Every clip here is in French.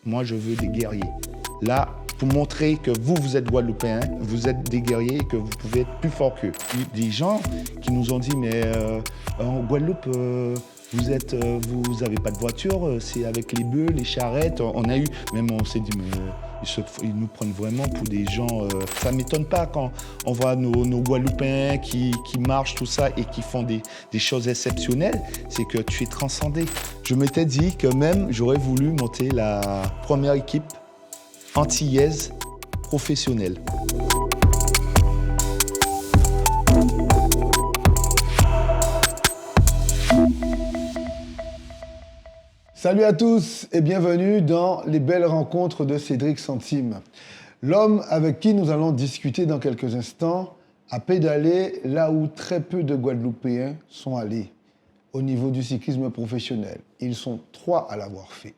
moi je veux des guerriers. Là, pour montrer que vous êtes Guadeloupéens, vous êtes des guerriers et que vous pouvez être plus forts qu'eux. Des gens qui nous ont dit, mais en Guadeloupe, vous n'avez pas de voiture, c'est avec les bœufs, les charrettes. On a eu, même on s'est dit, mais ils nous prennent vraiment pour des gens. Ça ne m'étonne pas quand on voit nos Guadeloupéens qui marchent, tout ça, et qui font des choses exceptionnelles. C'est que tu es transcendé. Je m'étais dit que même j'aurais voulu monter la première équipe antillaise professionnelle. Salut à tous et bienvenue dans les belles rencontres de Cédric Centime. L'homme avec qui nous allons discuter dans quelques instants a pédalé là où très peu de Guadeloupéens sont allés, au niveau du cyclisme professionnel. Ils sont 3 à l'avoir fait.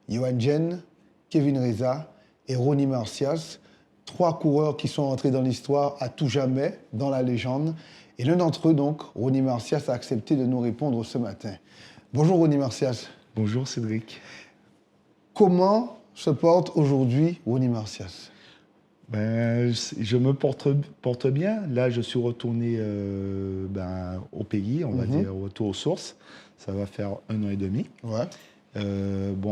Yohan Djen, Kevin Reza et Ronnie Marcias, 3 coureurs qui sont entrés dans l'histoire à tout jamais, dans la légende. Et l'un d'entre eux, donc, Ronnie Marcias, a accepté de nous répondre ce matin. Bonjour Ronnie Marcias. Bonjour Cédric. Comment se porte aujourd'hui Ronnie Marcias? Je me porte bien. Là, je suis retourné au pays, on va dire, retour aux sources. Ça va faire 1 an et demi. Ouais.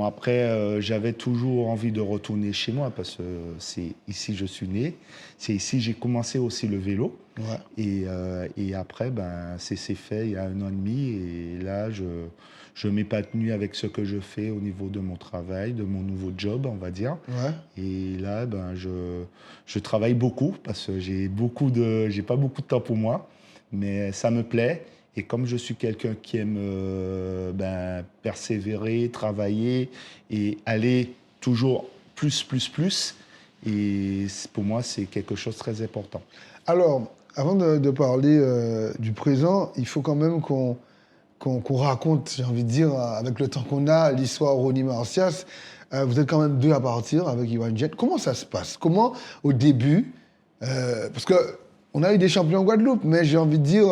Après, j'avais toujours envie de retourner chez moi parce que c'est ici que je suis né. C'est ici que j'ai commencé aussi le vélo. Ouais. Et après, c'est fait il y a 1 an et demi. Et là, je m'épanouis avec ce que je fais au niveau de mon travail, de mon nouveau job, on va dire. Ouais. Et là, je travaille beaucoup parce que j'ai pas beaucoup de temps pour moi, mais ça me plaît. Et comme je suis quelqu'un qui aime persévérer, travailler et aller toujours plus, et pour moi, c'est quelque chose de très important. Alors, avant de parler du présent, il faut quand même qu'on raconte, j'ai envie de dire, avec le temps qu'on a, l'histoire Ronnie Marcias. Vous êtes quand même 2 à partir avec Yohan Djen. Comment ça se passe? Comment, au début, parce qu'on a eu des champions en Guadeloupe, mais j'ai envie de dire,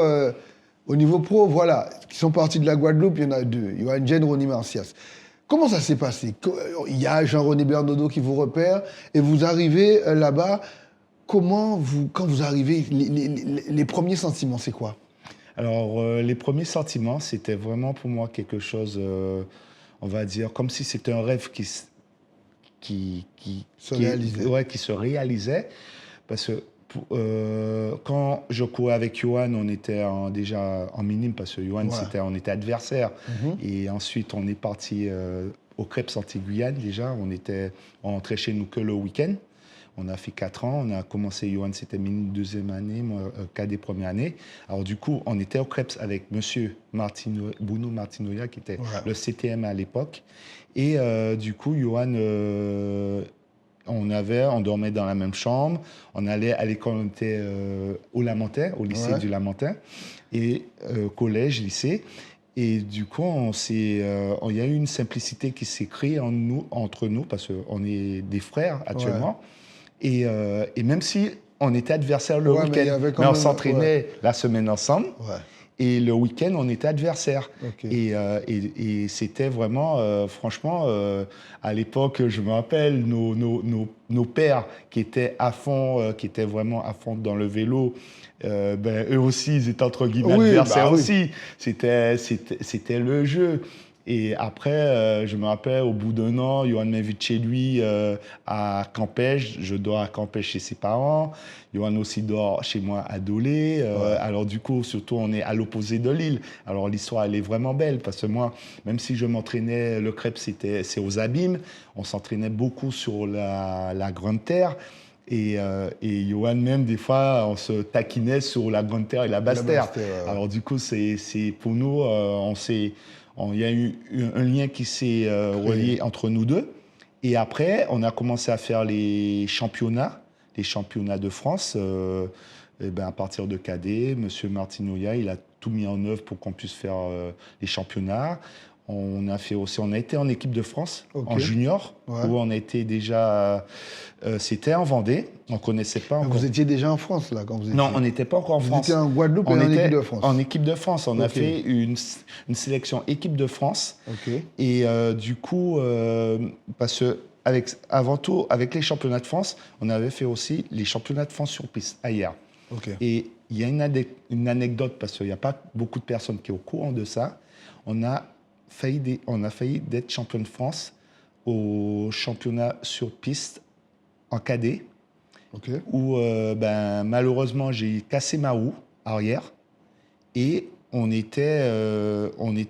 au niveau pro, voilà, qui sont partis de la Guadeloupe, il y en a 2, Yohan Djen, Ronnie Marcias. Comment ça s'est passé? Il y a Jean-René Bernodeau qui vous repère, et vous arrivez là-bas. Quand vous arrivez, les premiers sentiments, c'est quoi? Alors, les premiers sentiments, c'était vraiment pour moi quelque chose, on va dire, comme si c'était un rêve qui se réalisait. Parce que quand je courais avec Yohan, on était déjà en minime, parce que Yohan, on était adversaires. Et ensuite, on est parti au Crêpes Antilles-Guyane, déjà. On rentrait chez nous que le week-end. On a fait 4 ans, on a commencé, Yohan, c'était minime 2e année, moi, cadet 1re année. Alors du coup, on était au Crêpes avec monsieur Bruno Martinoia, qui était le CTM à l'époque. Et du coup, Yohan, on dormait dans la même chambre, on allait à l'école, on était au Lamentin, au lycée du Lamentin, et collège, lycée. Et du coup, il y a eu une simplicité qui s'est créée entre nous, parce qu'on est des frères actuellement. Et même si on était adversaires le week-end, mais on s'entraînait la semaine ensemble. Et le week-end, on était adversaires. Et c'était vraiment, franchement, à l'époque, je me rappelle, nos pères qui étaient à fond, qui étaient vraiment à fond dans le vélo, eux aussi, ils étaient entre guillemets adversaires aussi. C'était le jeu. Et après, je me rappelle, au bout d'1 an, Yohan m'invite chez lui à Campèche. Je dors à Campèche chez ses parents. Yohan aussi dort chez moi à Dolé. Alors du coup, surtout, on est à l'opposé de l'île. Alors l'histoire, elle est vraiment belle parce que moi, même si je m'entraînais, le Crêpes, c'est aux Abîmes. On s'entraînait beaucoup sur la Grande Terre. Et Yohan, même, des fois, on se taquinait sur la Grande Terre et la Basse Terre. Alors du coup, c'est pour nous, il y a eu un lien qui s'est relié entre nous deux. Et après, on a commencé à faire les championnats de France. À partir de cadet, M. Martinoia, il a tout mis en œuvre pour qu'on puisse faire les championnats. On a été en équipe de France, en junior, Ouais. où on a été déjà... c'était en Vendée, on ne connaissait pas encore. Vous étiez déjà en France, là, quand vous étiez... Non, on n'était pas encore en France. Vous étiez en Guadeloupe et en équipe de France. En équipe de France. On a Ok. fait une sélection équipe de France. Ok. Et du coup, parce que avant tout, avec les championnats de France, on avait fait aussi les championnats de France sur piste, ailleurs. Ok. Et il y a une anecdote, parce qu'il n'y a pas beaucoup de personnes qui sont au courant de ça. On a failli d'être champion de France au championnat sur piste en cadet, Ok. où malheureusement j'ai cassé ma roue arrière et on était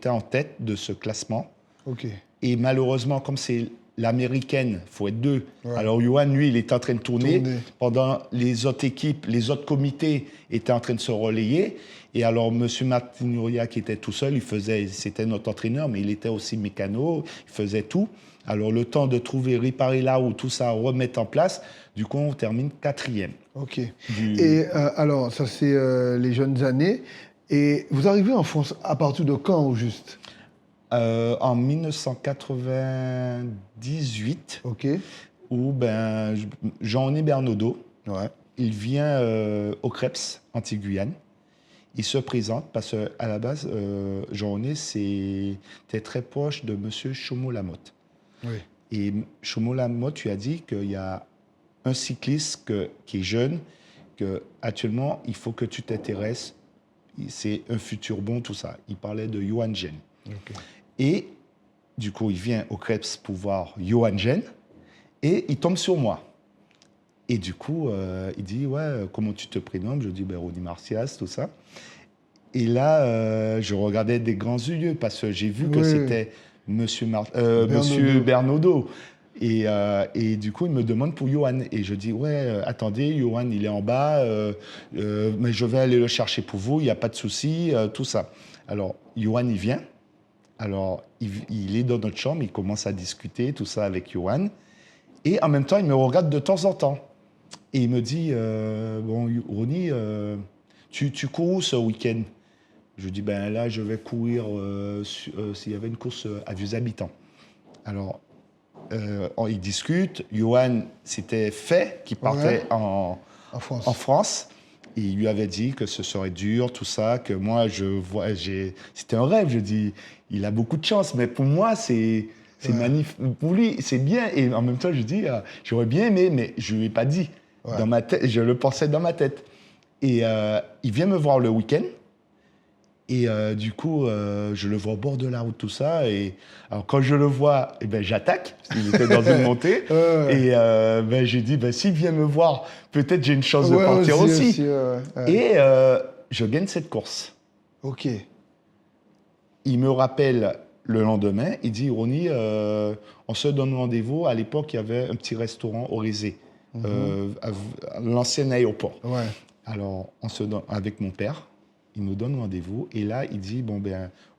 en tête de ce classement. Ok. Et malheureusement, comme c'est l'américaine, il faut être deux. Ouais. Alors Johan, lui, il était en train de tourner pendant les autres équipes, les autres comités étaient en train de se relayer. Et alors M. Martinuria, qui était tout seul, c'était notre entraîneur, mais il était aussi mécano, il faisait tout. Alors le temps de trouver, réparer là où tout ça, remettre en place, du coup on termine 4e. Ok. Et alors, ça c'est les jeunes années. Et vous arrivez en France à partir de quand, au juste? En 1998, Ok. où Jean-René Bernaudot, Ouais. il vient au Creps, Antilles-Guyane. Il se présente parce qu'à la base, Jean-René était très proche de M. Chomo-Lamotte. Oui. Et Chomo-Lamotte lui a dit qu'il y a un cycliste qui est jeune, qu'actuellement, il faut que tu t'intéresses. C'est un futur bon, tout ça. Il parlait de Johan Gen. Ok. Et du coup, il vient au Creps pour voir Johan Gen et il tombe sur moi. Et du coup, il dit, ouais, comment tu te prénommes? Je dis, Rony Martias, tout ça. Et là, je regardais des grands yeux parce que j'ai vu que c'était Monsieur Bernaudot. Et du coup, il me demande pour Johan. Et je dis, ouais, attendez, Johan, il est en bas, mais je vais aller le chercher pour vous, il n'y a pas de souci, tout ça. Alors, Johan, il vient. Alors, il est dans notre chambre, il commence à discuter, tout ça, avec Johan. Et en même temps, il me regarde de temps en temps. Et il me dit, bon, Rony, tu cours où ce week-end? Je dis, ben là, je vais courir s'il y avait une course à Vieux-Habitants. Alors, ils discutent. Johan, c'était fait qu'il partait en France. Et il lui avait dit que ce serait dur, tout ça, que moi, c'était un rêve. Je dis, il a beaucoup de chance, mais pour moi, c'est magnifique. Pour lui, c'est bien. Et en même temps, je dis, j'aurais bien aimé, mais je ne lui ai pas dit. Dans ma tête, je le pensais dans ma tête. Et il vient me voir le week-end. Et du coup, je le vois au bord de la route, tout ça. Et alors, quand je le vois, j'attaque, parce qu'il était dans une montée. Et j'ai dit, s'il vient me voir, peut-être j'ai une chance de partir aussi. Et je gagne cette course. Ok. Il me rappelle le lendemain, il dit, Rony, on se donne rendez-vous. À l'époque, il y avait un petit restaurant au Rézé, à l'ancien aéroport. Ouais. Alors, on se donne avec mon père. Il nous donne rendez-vous et là, il dit,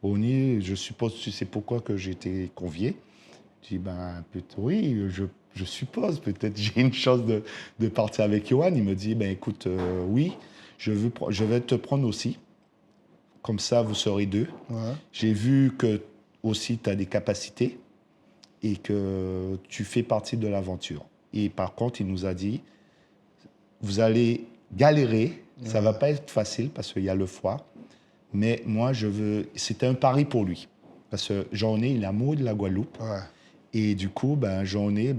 Rony, je suppose tu sais pourquoi que j'ai été convié. Je dis, oui, je suppose, peut-être j'ai une chance de partir avec Johan. Il me dit, écoute, oui, je vais te prendre aussi. Comme ça, vous serez deux. Ouais. J'ai vu que aussi tu as des capacités et que tu fais partie de l'aventure. Et par contre, il nous a dit, vous allez galérer. Ça ne va pas être facile parce qu'il y a le froid. Mais moi, c'était un pari pour lui. Parce que Jean-René, il est amoureux de la Guadeloupe. Ouais. Et du coup, Jean-René,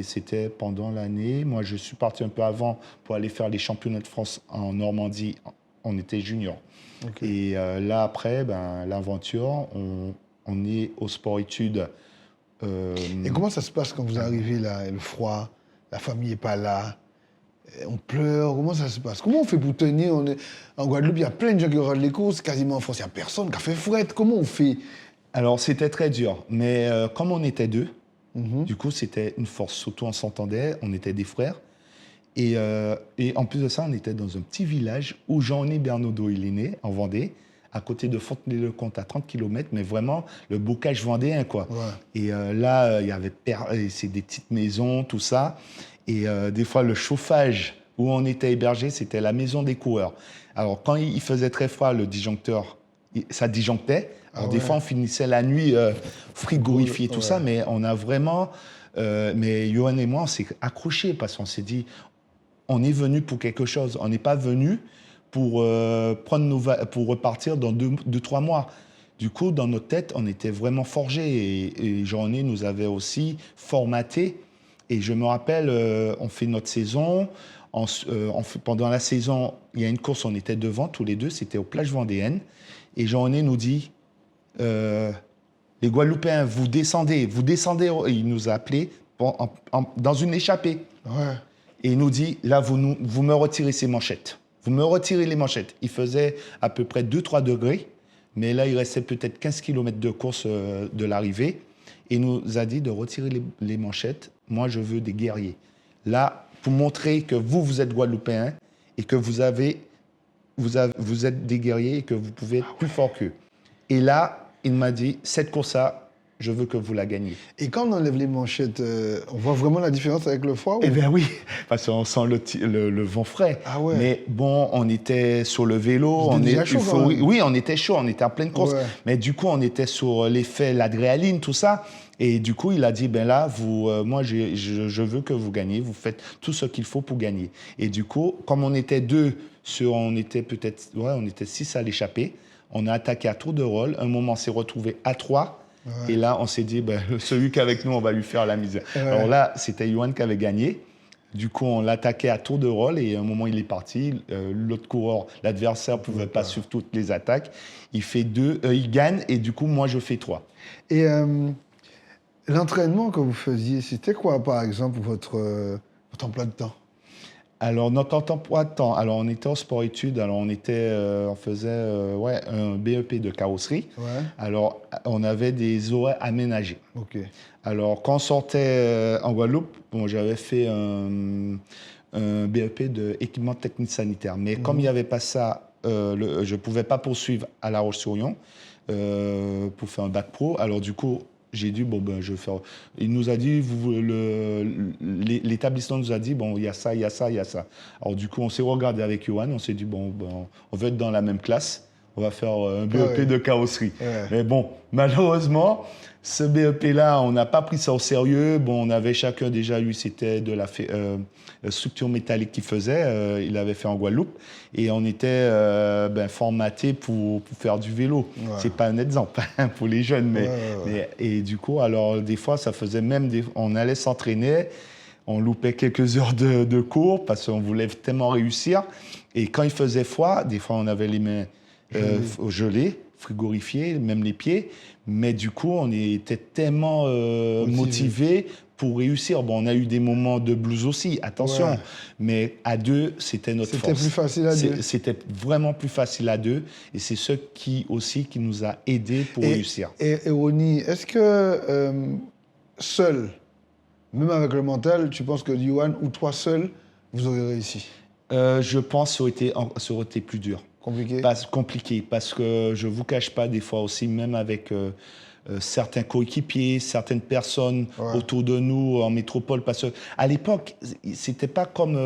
c'était pendant l'année. Moi, je suis parti un peu avant pour aller faire les championnats de France en Normandie. On était junior. Okay. Et là, après, l'aventure, on est au sport-études. Et comment ça se passe quand vous arrivez là, le froid? La famille n'est pas là, on pleure, comment ça se passe? Comment on fait pour tenir? En Guadeloupe, il y a plein de gens qui regardent les courses, quasiment en France, il n'y a personne qui a fait fret. Comment on fait? Alors, c'était très dur, mais comme on était deux, du coup, c'était une force. Surtout, on s'entendait, on était des frères. Et en plus de ça, on était dans un petit village où Jean-René Bernaudot, il est né, en Vendée, à côté de Fontenay-le-Comte, à 30 km, mais vraiment le bocage vendéen, quoi. Ouais. Et là, il y avait c'est des petites maisons, tout ça. Et des fois, le chauffage où on était hébergé, c'était la maison des coureurs. Alors, quand il faisait très froid, le disjoncteur, ça disjonctait. Alors, des fois, on finissait la nuit frigorifié, tout ça, mais on a vraiment... mais Johan et moi, on s'est accrochés parce qu'on s'est dit, on est venu pour quelque chose. On n'est pas venu pour, pour repartir dans 2-3 mois. Du coup, dans notre tête, on était vraiment forgés et Journée nous avait aussi formatés. Et je me rappelle, on fait notre saison. Pendant la saison, il y a une course, on était devant tous les deux, c'était aux plages vendéennes. Et Journée nous dit, les Guadeloupéens, vous descendez. Et il nous a appelés dans une échappée. Ouais. Et il nous dit, là, vous me retirez ces manchettes. Vous me retirez les manchettes. Il faisait à peu près 2-3 degrés, mais là, il restait peut-être 15 km de course de l'arrivée. Et il nous a dit de retirer les manchettes. Moi, je veux des guerriers. Là, pour montrer que vous êtes Guadeloupéens et que vous êtes des guerriers et que vous pouvez être plus fort qu'eux. Et là, il m'a dit, cette course-là, je veux que vous la gagniez. Et quand on enlève les manchettes, on voit vraiment la différence avec le froid? Eh bien oui, parce qu'on sent le vent frais. Ah ouais. Mais bon, on était sur le vélo. Oui, on était chaud, on était en pleine course. Ouais. Mais du coup, on était sur l'effet, l'adrénaline, tout ça. Et du coup, il a dit, ben là, moi, je veux que vous gagnez. Vous faites tout ce qu'il faut pour gagner. Et du coup, comme on était on était 6 à l'échappée. On a attaqué à tour de rôle. Un moment, on s'est retrouvé à 3. Ouais. Et là, on s'est dit, ben, celui qui est avec nous, on va lui faire la misère. Ouais. Alors là, c'était Johan qui avait gagné. Du coup, on l'attaquait à tour de rôle et à un moment, il est parti. L'autre coureur, l'adversaire, ne pouvait pas suivre toutes les attaques. Il gagne et du coup, moi, je fais 3. Et l'entraînement que vous faisiez, c'était quoi, par exemple, votre emploi de temps? Alors, notre emploi de temps, alors on était en sport-études, alors on faisait un BEP de carrosserie. Ouais. Alors, on avait des horaires aménagés. Okay. Alors, quand on sortait en Guadeloupe, j'avais fait un BEP d'équipement technique sanitaire. Mais comme il n'y avait pas ça, je ne pouvais pas poursuivre à La Roche-sur-Yon pour faire un bac pro. Alors, du coup, j'ai dit, je vais faire... Il nous a dit, l'établissement nous a dit, il y a ça, il y a ça, il y a ça. Alors du coup, on s'est regardé avec Johan, on s'est dit, on veut être dans la même classe, on va faire un BEP de carrosserie. Ouais. Mais bon, malheureusement, ce BEP-là, on n'a pas pris ça au sérieux. On avait chacun déjà, lui, c'était de la structure métallique qu'il faisait. Il avait fait en Guadeloupe. Et on était formaté pour faire du vélo. Ouais. C'est pas un exemple pour les jeunes. Et du coup, alors, des fois, ça faisait même... on allait s'entraîner, on loupait quelques heures de cours parce qu'on voulait tellement réussir. Et quand il faisait froid, des fois, on avait les mains gelées, frigorifiées, même les pieds. Mais du coup, on était tellement motivés pour réussir. On a eu des moments de blues aussi, attention. Ouais. Mais à deux, c'était notre force. C'était plus facile à deux. C'était vraiment plus facile à deux. Et c'est ce qui nous a aidés pour réussir. Et Ronnie, est-ce que seul, même avec le mental, tu penses que Johan ou toi seul, vous aurez réussi? Je pense que ça aurait été plus dur. Compliqué, parce que je ne vous cache pas, des fois aussi, même avec certains coéquipiers, certaines personnes autour de nous en métropole, parce qu'à l'époque, c'était pas comme...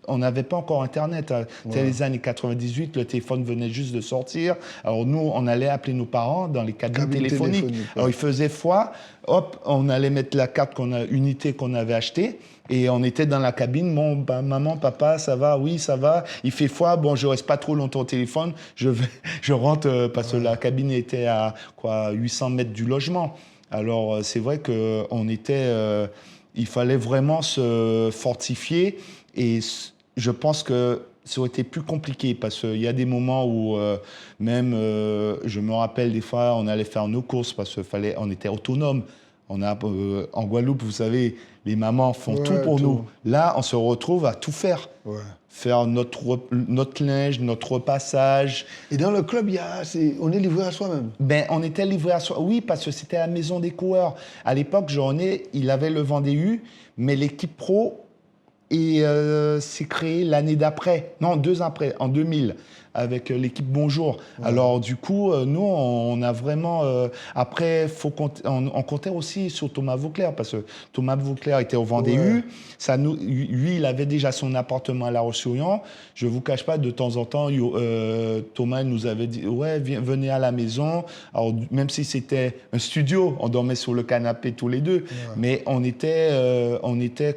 on n'avait pas encore Internet. C'était les années 98, le téléphone venait juste de sortir. Alors nous, on allait appeler nos parents dans les cabines téléphoniques. Alors il faisait froid, hop, on allait mettre la carte unité qu'on avait achetée. Et on était dans la cabine, maman, papa, ça va? Oui, ça va. Il fait froid, je reste pas trop longtemps au téléphone. Je rentre parce que la cabine était à 800 mètres du logement. Alors c'est vrai qu'on était, il fallait vraiment se fortifier. Et je pense que ça aurait été plus compliqué parce qu'il y a des moments où je me rappelle des fois, on allait faire nos courses parce qu'on était autonome. En Guadeloupe, vous savez, les mamans font tout pour nous. Là, on se retrouve à tout faire. Ouais. Faire notre linge, notre repassage. Et dans le club, on est livré à soi-même? On était livré à soi, oui, parce que c'était la maison des coureurs. À l'époque, il avait le Vendée-U, mais l'équipe pro s'est créée l'année d'après. Non, 2 ans après, en 2000. avec l'équipe Bonjour. Ouais. Alors du coup, nous, on a vraiment... après, on comptait aussi sur Thomas Vauclair, parce que Thomas Vauclair était au Vendée-U. Ouais. Lui, il avait déjà son appartement à La Roche-sur-Yon. Je ne vous cache pas, de temps en temps, Thomas nous avait dit, ouais, venez à la maison. Alors, même si c'était un studio, on dormait sur le canapé tous les deux, mais on était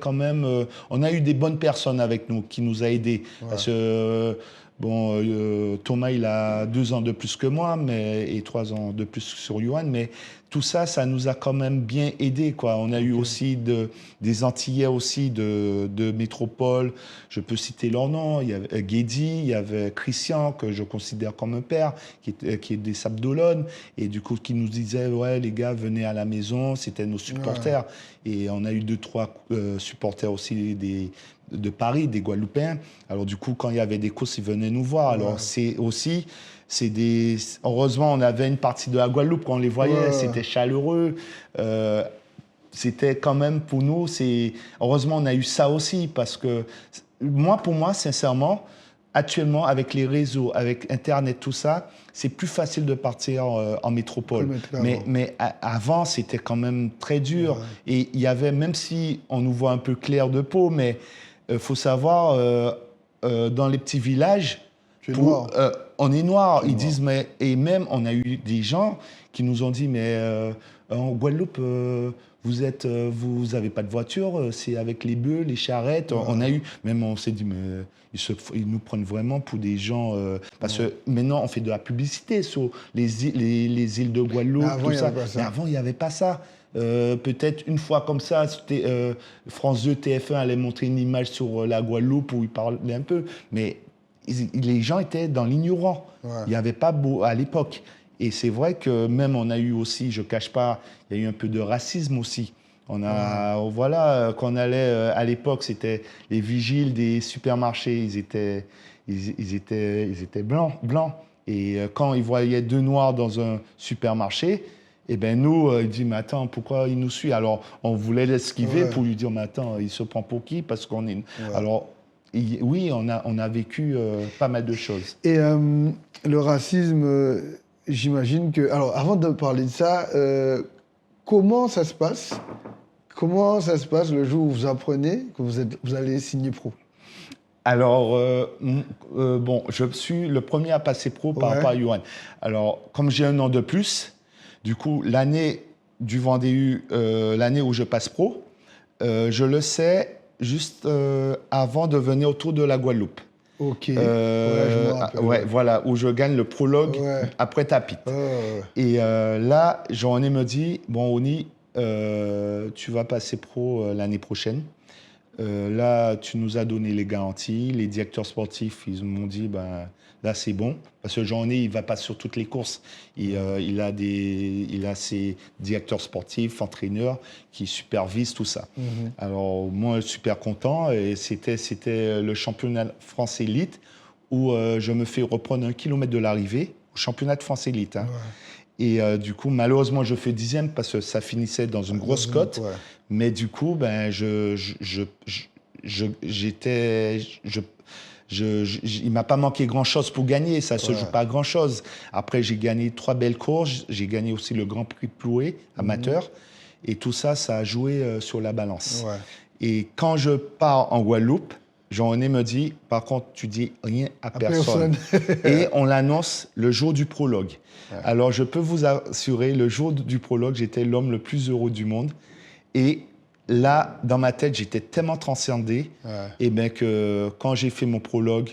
quand même... on a eu des bonnes personnes avec nous, qui nous a aidés. Parce que... Thomas, il a 2 ans de plus que moi, et 3 ans de plus sur Yohan, mais tout ça, ça nous a quand même bien aidé, quoi. On a eu aussi des Antillais aussi de métropole. Je peux citer leurs noms. Il y avait Guédi, il y avait Christian, que je considère comme un père, qui est des Sables d'Olonne, et du coup, qui nous disait, ouais, les gars, venez à la maison. C'était nos supporters. Ouais. Et on a eu 2-3 supporters aussi de Paris, des Guadeloupéens. Alors du coup, quand il y avait des courses, ils venaient nous voir. Alors heureusement, on avait une partie de la Guadeloupe, quand on les voyait, c'était chaleureux. C'était quand même pour nous, heureusement, on a eu ça aussi, parce que pour moi, sincèrement, actuellement, avec les réseaux, avec Internet, tout ça, c'est plus facile de partir en métropole. Mais avant, c'était quand même très dur. Ouais. Et il y avait, même si on nous voit un peu clair de peau, mais faut savoir, dans les petits villages, on est noir. Ils disent, mais, et même, on a eu des gens qui nous ont dit, mais en Guadeloupe, vous avez pas de voiture, c'est avec les bœufs, les charrettes. On a eu, même on s'est dit, mais ils nous prennent vraiment pour des gens, parce que maintenant on fait de la publicité sur les îles de Guadeloupe, tout ça. Mais avant il n'y avait pas ça. Peut-être une fois comme ça, France 2, TF1 allait montrer une image sur la Guadeloupe où ils parlaient un peu, mais les gens étaient dans l'ignorant. Il n'y avait pas beau à l'époque. Et c'est vrai que même on a eu aussi, je ne cache pas, il y a eu un peu de racisme aussi. Voilà, quand on allait à l'époque, c'était les vigiles des supermarchés, ils étaient blancs. Et quand ils voyaient 2 Noirs dans un supermarché, eh ben nous, il dit, mais attends, pourquoi il nous suit? Alors, on voulait l'esquiver pour lui dire, mais attends, il se prend pour qui? Parce qu'on est... Alors, oui, on a vécu pas mal de choses. Et le racisme, j'imagine que... Alors, avant de parler de ça, comment ça se passe? Comment ça se passe le jour où vous apprenez que vous allez signer pro? Alors, je suis le premier à passer pro par rapport à Yohan. Alors, comme j'ai 1 an de plus, du coup, l'année du Vendée-U, l'année où je passe pro, je le sais juste avant de venir autour de la Guadeloupe. Ok. Je me rappelle, voilà, où je gagne le prologue après Tapit. Et là, Jean-René me dit, bon, Oni, tu vas passer pro l'année prochaine. Là, tu nous as donné les garanties. Les directeurs sportifs, ils m'ont dit, ben, là, c'est bon. Parce que Jean-René, il ne va pas sur toutes les courses. Il a ses directeurs sportifs, entraîneurs, qui supervisent tout ça. Alors, moi, super content. Et c'était le championnat France Élite où je me fais reprendre 1 kilomètre de l'arrivée au championnat de France Élite. Et du coup, malheureusement, je fais 10e parce que ça finissait dans une grosse cote. Mais du coup, ben, il m'a pas manqué grand-chose pour gagner. Ça se joue pas grand-chose. Après, j'ai gagné 3 belles courses. J'ai gagné aussi le Grand Prix Ploué, amateur. Et tout ça, ça a joué sur la balance. Et quand je pars en Guadeloupe, Jean-René me dit, par contre, tu dis rien à personne. Et on l'annonce le jour du prologue. Alors, je peux vous assurer, le jour du prologue, j'étais l'homme le plus heureux du monde. Et là, dans ma tête, j'étais tellement transcendé et ben que quand j'ai fait mon prologue,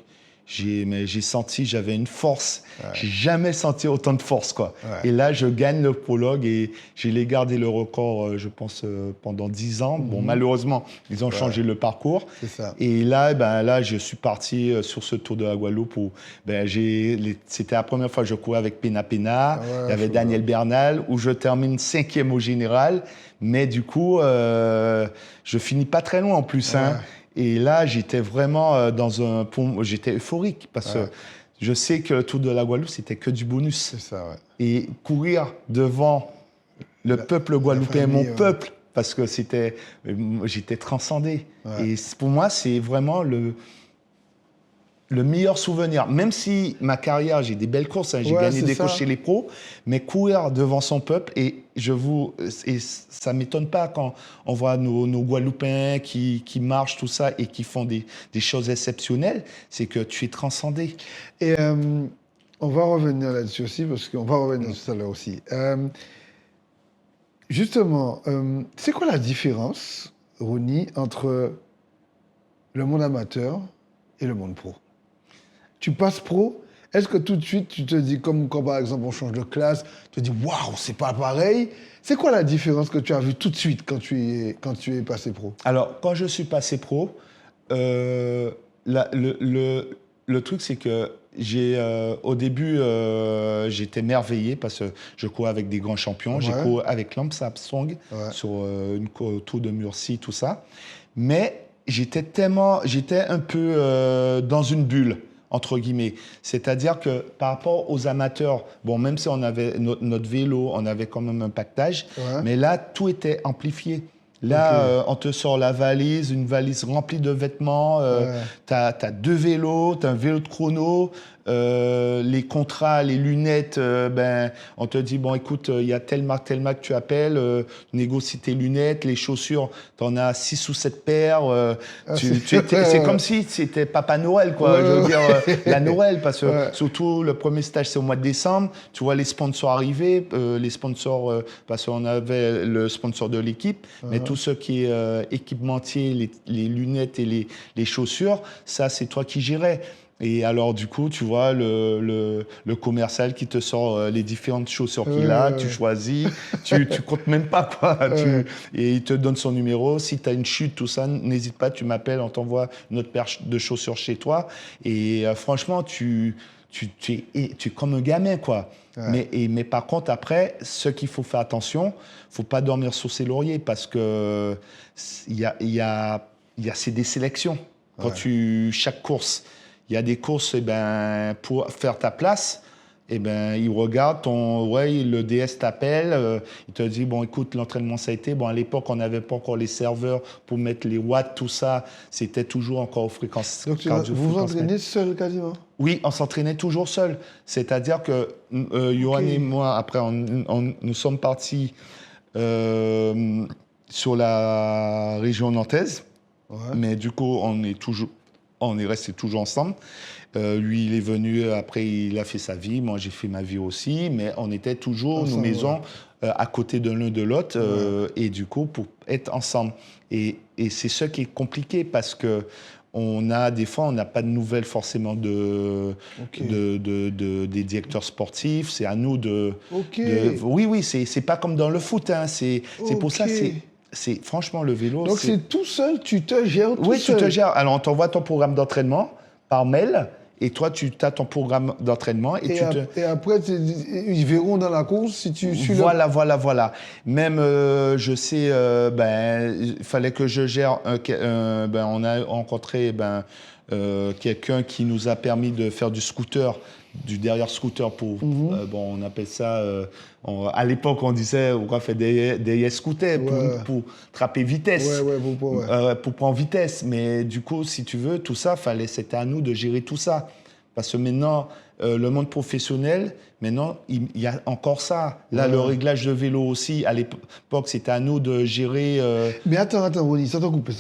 j'ai senti, j'avais une force. J'ai jamais senti autant de force, quoi. Et là, je gagne le prologue et j'ai gardé le record, je pense, pendant 10 ans. Bon, malheureusement, ils ont changé le parcours. C'est ça. Et là, je suis parti sur ce Tour de la Guadeloupe où c'était la première fois que je courais avec Pena Pena. Il y avait Daniel Bernal, où je termine 5e au général. Mais du coup, je finis pas très loin en plus. Et là, j'étais vraiment j'étais euphorique parce que je sais que le Tour de la Guadeloupe, c'était que du bonus. C'est ça, Et courir devant le peuple guadeloupéen, mon peuple, parce que j'étais transcendé. Et pour moi, c'est vraiment le meilleur souvenir, même si ma carrière, j'ai des belles courses, hein, j'ai gagné des courses chez les pros, mais courir devant son peuple, et ça ne m'étonne pas quand on voit nos Guadeloupéens qui marchent, tout ça, et qui font des choses exceptionnelles, c'est que tu es transcendé. Et on va revenir là-dessus aussi, parce qu'on va revenir tout à l'heure aussi. Justement, c'est quoi la différence, Ronnie, entre le monde amateur et le monde pro? Tu passes pro, est-ce que tout de suite tu te dis, comme quand par exemple on change de classe, tu te dis waouh, c'est pas pareil? C'est quoi la différence que tu as vue tout de suite quand tu es passé pro? Alors, quand je suis passé pro, le truc c'est que au début, j'étais merveillé parce que je courais avec des grands champions. J'ai couru avec Lance Armstrong sur une Tour de Murcie, tout ça. Mais j'étais un peu dans une bulle, entre guillemets. C'est-à-dire que par rapport aux amateurs, bon, même si on avait notre vélo, on avait quand même un pactage, mais là, tout était amplifié. Là, on te sort la valise, une valise remplie de vêtements, t'as 2 vélos, t'as un vélo de chrono, les contrats, les lunettes, on te dit, bon, écoute, il y a telle marque que tu appelles, négocie tes lunettes, les chaussures, t'en as 6 ou 7 paires, c'est comme si c'était Papa Noël, quoi, je veux dire, la Noël, parce que surtout, le premier stage, c'est au mois de décembre, tu vois les sponsors arriver, les sponsors, parce qu'on avait le sponsor de l'équipe, mais tout ce qui est équipementier, les lunettes et les chaussures, ça, c'est toi qui gérais. Et alors, du coup, tu vois le commercial qui te sort les différentes chaussures qu'il a, tu choisis, tu comptes même pas, quoi. Et il te donne son numéro. Si tu as une chute, tout ça, n'hésite pas, tu m'appelles, on t'envoie une autre paire de chaussures chez toi. Et franchement, tu es comme un gamin, quoi. Mais par contre, après, ce qu'il faut faire attention, faut pas dormir sur ses lauriers parce que c'est des sélections. Quand chaque course, il y a des courses, pour faire ta place, ils regardent le DS t'appelle, il te dit, bon, écoute, l'entraînement, ça a été. Bon, à l'époque, on n'avait pas encore les serveurs pour mettre les watts, tout ça. C'était toujours encore aux fréquences. Donc, vous vous entraînez seul quasiment? Oui, on s'entraînait toujours seul. C'est-à-dire que Johan et moi, après, nous sommes partis sur la région nantaise. Mais du coup, on est restés toujours ensemble. Lui, il est venu, après, il a fait sa vie. Moi, j'ai fait ma vie aussi. Mais on était toujours, ensemble, nos maisons, à côté de l'un de l'autre. Et du coup, pour être ensemble. Et c'est ce qui est compliqué parce que des fois, on n'a pas de nouvelles forcément des directeurs sportifs. C'est à nous oui, c'est pas comme dans le foot. Hein. C'est pour ça, franchement, le vélo. Donc, c'est tout seul, tu te gères tout seul? Oui, tu te gères. Alors, on t'envoie ton programme d'entraînement par mail. Et toi, tu as ton programme d'entraînement. Et après, ils verront dans la course si tu suis Voilà. Même, je sais, il fallait que je gère. On a rencontré quelqu'un qui nous a permis de faire du scooter, du derrière scooter pour. On appelle ça. À l'époque, on disait, on fait des scooters pour trapper vitesse, pour prendre vitesse. Mais du coup, si tu veux, tout ça, c'était à nous de gérer tout ça. Parce que maintenant, le monde professionnel, maintenant, il y a encore ça. Là, le réglage de vélo aussi, à l'époque, c'était à nous de gérer. Mais attends, Ronnie, sans t'en couper.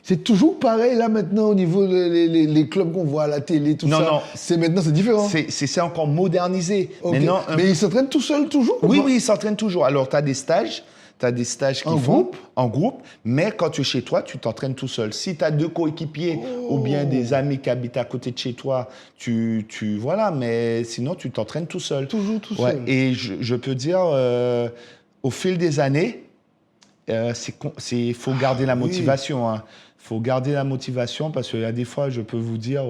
C'est toujours pareil, là, maintenant, au niveau des clubs qu'on voit à la télé, tout ça. Non. Maintenant, c'est différent. C'est encore modernisé. Maintenant, mais ils s'entraînent tout seuls, toujours? Oui, ils s'entraînent toujours. Alors, tu as des stages. Tu as des stages qui font en groupe, mais quand tu es chez toi, tu t'entraînes tout seul. Si tu as 2 coéquipiers ou bien des amis qui habitent à côté de chez toi, voilà, mais sinon, tu t'entraînes tout seul. Toujours tout seul. Et je peux dire, au fil des années, il faut garder la motivation. Il faut garder la motivation parce qu'il y a des fois, je peux vous dire...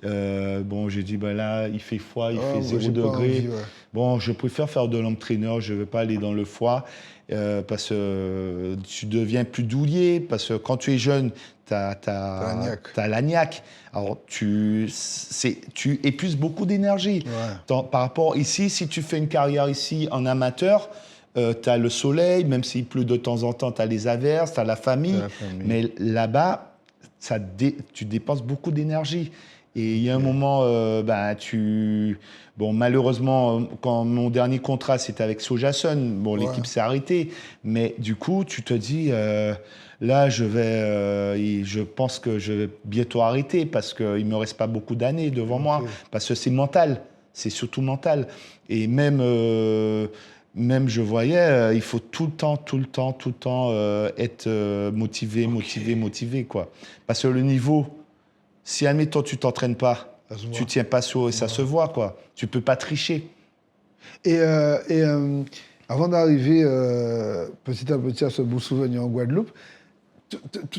j'ai dit, là, il fait froid, il fait 0 degré. Bon, je préfère faire de l'entraîneur, je ne vais pas aller dans le froid parce que tu deviens plus douillet, parce que quand tu es jeune, tu as l'agnac. Alors, tu épuises beaucoup d'énergie. Par rapport ici, si tu fais une carrière ici en amateur, tu as le soleil, même s'il pleut de temps en temps, tu as les averses, tu as la famille. Mais là-bas, tu dépenses beaucoup d'énergie. Et il y a un moment, bon, malheureusement, quand mon dernier contrat, c'était avec Sojasun, bon, l'équipe s'est arrêtée. Mais du coup, tu te dis, là, je pense que je vais bientôt arrêter parce qu'il ne me reste pas beaucoup d'années devant moi. Parce que c'est mental. C'est surtout mental. Et même, je voyais, il faut tout le temps être motivé, quoi. Parce que le niveau, si, admettons, tu t'entraînes pas, tu tiens pas sur et ça se voit, quoi. Tu peux pas tricher. Et avant d'arriver petit à petit à ce beau souvenir en Guadeloupe,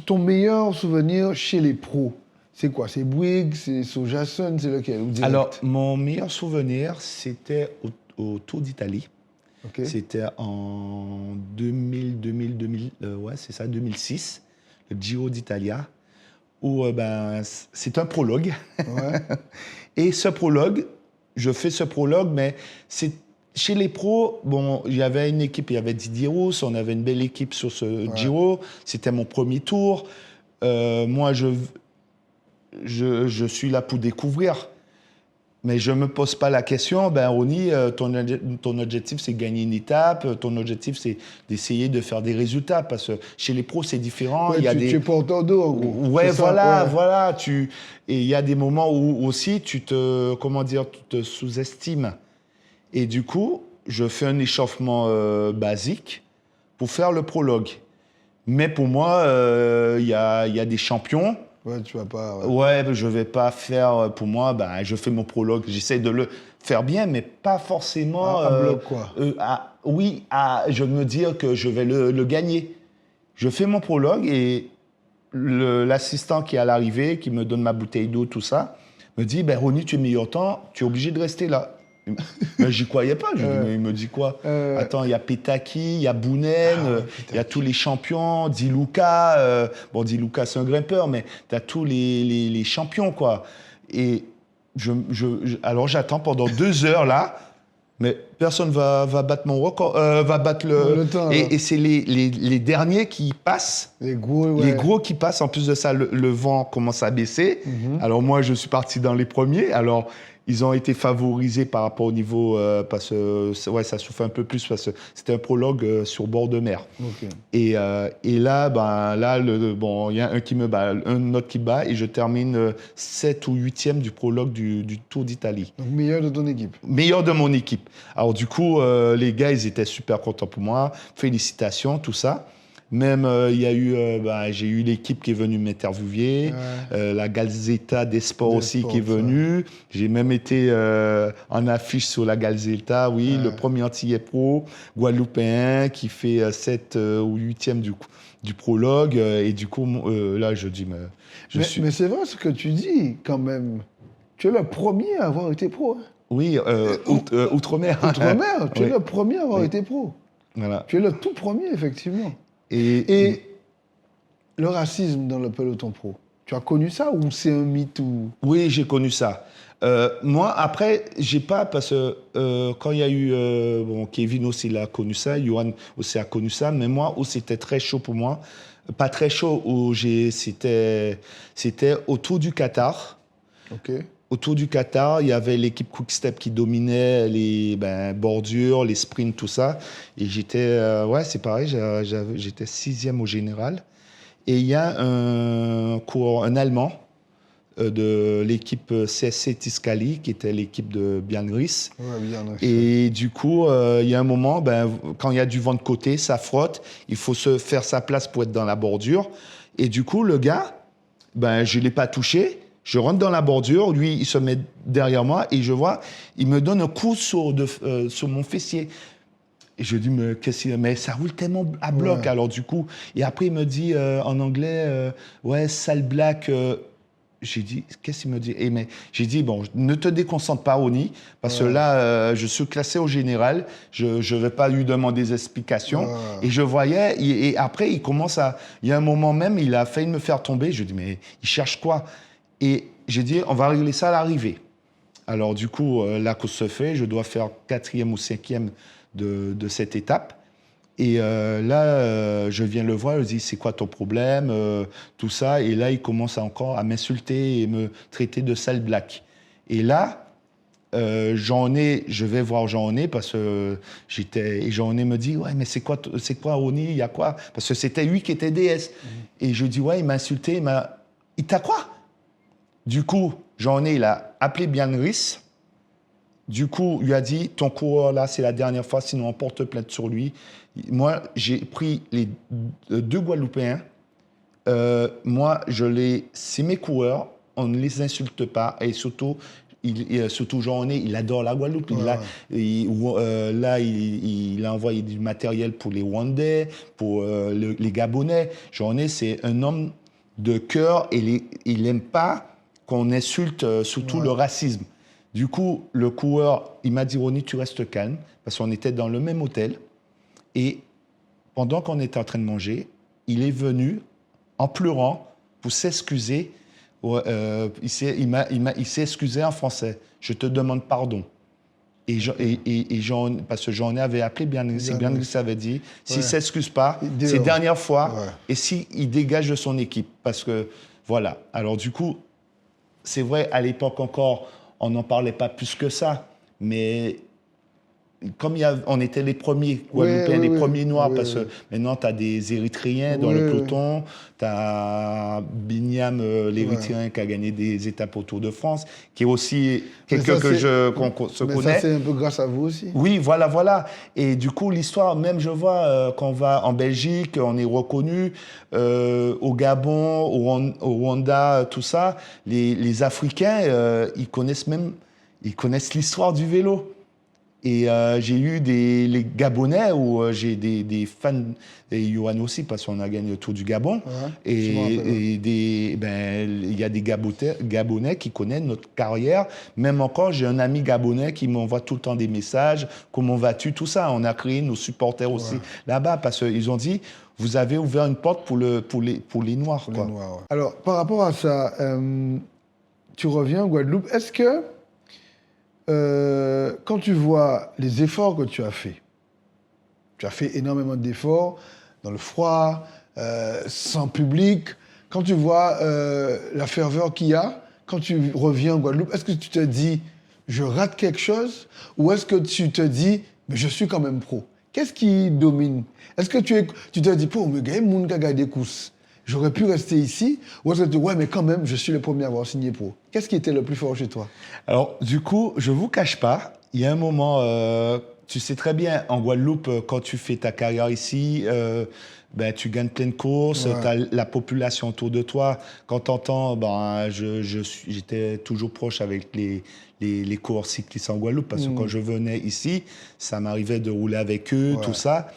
ton meilleur souvenir chez les pros, c'est quoi? C'est Bouygues, c'est Sojasun, c'est lequel? Alors, mon meilleur souvenir, c'était au Tour d'Italie. Okay. C'était en 2006, le Giro d'Italia, où c'est un prologue. Ouais. Et ce prologue, je fais ce prologue, mais c'est chez les pros, bon, il y avait une équipe, il y avait Didier Rousse, on avait une belle équipe sur ce Giro. C'était mon premier tour. Moi, je suis là pour découvrir. Mais je ne me pose pas la question, Ronnie, ton objectif, c'est gagner une étape, ton objectif, c'est d'essayer de faire des résultats, parce que chez les pros, c'est différent. Ouais, tu es porteur d'eau, en gros. Ouais, voilà. Et il y a des moments où aussi, tu te sous-estimes. Et du coup, je fais un échauffement basique pour faire le prologue. Mais pour moi, il y a des champions. Ouais, tu vas pas. Ouais, je vais pas faire. Pour moi, je fais mon prologue. J'essaie de le faire bien, mais pas forcément. À bloc, quoi. Je me dis que je vais le gagner. Je fais mon prologue et l'assistant qui est à l'arrivée, qui me donne ma bouteille d'eau, tout ça, me dit Ronnie, tu es meilleur temps, tu es obligé de rester là. Mais j'y croyais pas. Mais il me dit quoi? Attends, il y a Petaki, il y a Bounen, il y a tous les champions, Di Luca. Di Luca, c'est un grimpeur, mais tu as tous les champions, quoi. Et alors j'attends pendant 2 heures là, mais personne va battre mon record, va battre le temps. Et c'est les derniers qui passent. Les gros qui passent. En plus de ça, le vent commence à baisser. Alors moi, je suis parti dans les premiers. Alors ils ont été favorisés par rapport au niveau, parce que ça souffle un peu plus, parce que c'était un prologue sur bord de mer. Okay. Et là, il y a un qui me bat, un autre qui bat, et je termine 7 ou 8e du prologue du Tour d'Italie. Donc meilleur de ton équipe? Meilleur de mon équipe. Alors du coup, les gars, ils étaient super contents pour moi. Félicitations, tout ça. Même, j'ai eu l'équipe qui est venue m'interviewer, la Gazzetta des Sports aussi qui est venue. J'ai même été en affiche sur la Gazzetta, le premier antillais pro guadeloupéen qui fait 7 ou 8e du prologue. Et du coup, là, je dis... Mais c'est vrai ce que tu dis, quand même. Tu es le premier à avoir été pro. Hein. Oui, Outre-mer. Outre-mer, tu es le premier à avoir été pro. Voilà. Tu es le tout premier, effectivement. Et le racisme dans le peloton pro, tu as connu ça ou c'est un mythe ou... Oui, j'ai connu ça. Moi, après, j'ai pas, parce que quand il y a eu... Kevin aussi il a connu ça, Johan aussi a connu ça, mais moi, où c'était très chaud pour moi, pas très chaud, c'était autour du Qatar. OK. Autour du Qatar, il y avait l'équipe Quick-Step qui dominait les bordures, les sprints, tout ça. Et j'étais, c'est pareil, j'étais 6e au général. Et il y a un Allemand de l'équipe CSC Tiscali, qui était l'équipe de Bjarne Riis. Ouais, Bjarne Riis. Et du coup, il y a un moment, quand il y a du vent de côté, ça frotte, il faut se faire sa place pour être dans la bordure. Et du coup, le gars, je ne l'ai pas touché. Je rentre dans la bordure, lui, il se met derrière moi et je vois, il me donne un coup sur mon fessier. Et je dis, mais ça roule tellement à bloc, alors du coup. Et après, il me dit en anglais, sale black. J'ai dit, qu'est-ce qu'il me dit? Mais j'ai dit, ne te déconcentre pas, Ronnie, parce que là, je suis classé au général, je ne vais pas lui demander des explications. Et je voyais, et après, il y a un moment même, il a failli me faire tomber. Je dis, mais il cherche quoi? Et j'ai dit, on va régler ça à l'arrivée. Alors, du coup, la course se fait. Je dois faire 4e ou 5e de cette étape. Et là, je viens le voir, je dis, c'est quoi ton problème, tout ça. Et là, il commence encore à m'insulter et me traiter de sale black. Et là, je vais voir Jean-René parce que et Jean-René me dit, ouais, mais c'est quoi Ronnie, il y a quoi? Parce que c'était lui qui était DS. Et je dis, ouais, il m'a insulté, il t'a quoi? Du coup, Jean-René, il a appelé Bianris. Du coup, il lui a dit, ton coureur là, c'est la dernière fois, sinon on porte plainte sur lui. Moi, j'ai pris les 2 Guadeloupéens. Moi, c'est mes coureurs, on ne les insulte pas. Et surtout, surtout Jean-René, il adore la Guadeloupe. Il a envoyé du matériel pour les Rwandais, pour les Gabonais. Jean-René, c'est un homme de cœur et il n'aime pas qu'on insulte surtout le racisme. Du coup, le coureur, il m'a dit, Ronnie, tu restes calme, parce qu'on était dans le même hôtel. Et pendant qu'on était en train de manger, il est venu en pleurant pour s'excuser. Il s'est excusé en français. Je te demande pardon. Parce que j'en avait appelé Bianris. Bianris avait dit, s'il ne s'excuse pas, c'est la dernière fois, et s'il dégage de son équipe. Parce que, voilà. Alors du coup, c'est vrai, à l'époque encore, on n'en parlait pas plus que ça. Mais comme on était les premiers Guadeloupéens, les premiers Noirs, parce que maintenant, tu as des Érythréens dans le peloton, tu as Binyam, l'Érythréen qui a gagné des étapes au Tour de France, qui est aussi quelqu'un qu'on se connaît. Mais ça, c'est un peu grâce à vous aussi. Oui, voilà. Et du coup, l'histoire, même je vois, quand on va en Belgique, on est reconnu, au Gabon, au Rwanda, tout ça, les Africains, ils connaissent l'histoire du vélo. Et j'ai eu les Gabonais où j'ai des fans, et Yohan aussi, parce qu'on a gagné le Tour du Gabon. Il y a des Gabonais qui connaissent notre carrière. Même encore, j'ai un ami gabonais qui m'envoie tout le temps des messages. Comment vas-tu? Tout ça. On a créé nos supporters aussi là-bas, parce qu'ils ont dit, vous avez ouvert une porte pour les Noirs. Quoi. Alors, par rapport à ça, tu reviens en Guadeloupe. Est-ce que quand tu vois les efforts que tu as fait énormément d'efforts dans le froid, sans public, quand tu vois la ferveur qu'il y a, quand tu reviens en Guadeloupe, est-ce que tu te dis, je rate quelque chose, ou est-ce que tu te dis, mais je suis quand même pro? Qu'est-ce qui domine? Est-ce que tu te dis, pour me gagner, mon gars gagne des courses, j'aurais pu rester ici, ou est-ce que tu te dis, ouais, mais quand même, je suis le premier à avoir signé pro? Qu'est-ce qui était le plus fort chez toi? Alors, du coup, je ne vous cache pas, il y a un moment, tu sais très bien, en Guadeloupe, quand tu fais ta carrière ici, tu gagnes plein de courses, tu as la population autour de toi. Quand tu entends, j'étais toujours proche avec les coureurs cyclistes en Guadeloupe, parce que quand je venais ici, ça m'arrivait de rouler avec eux, tout ça.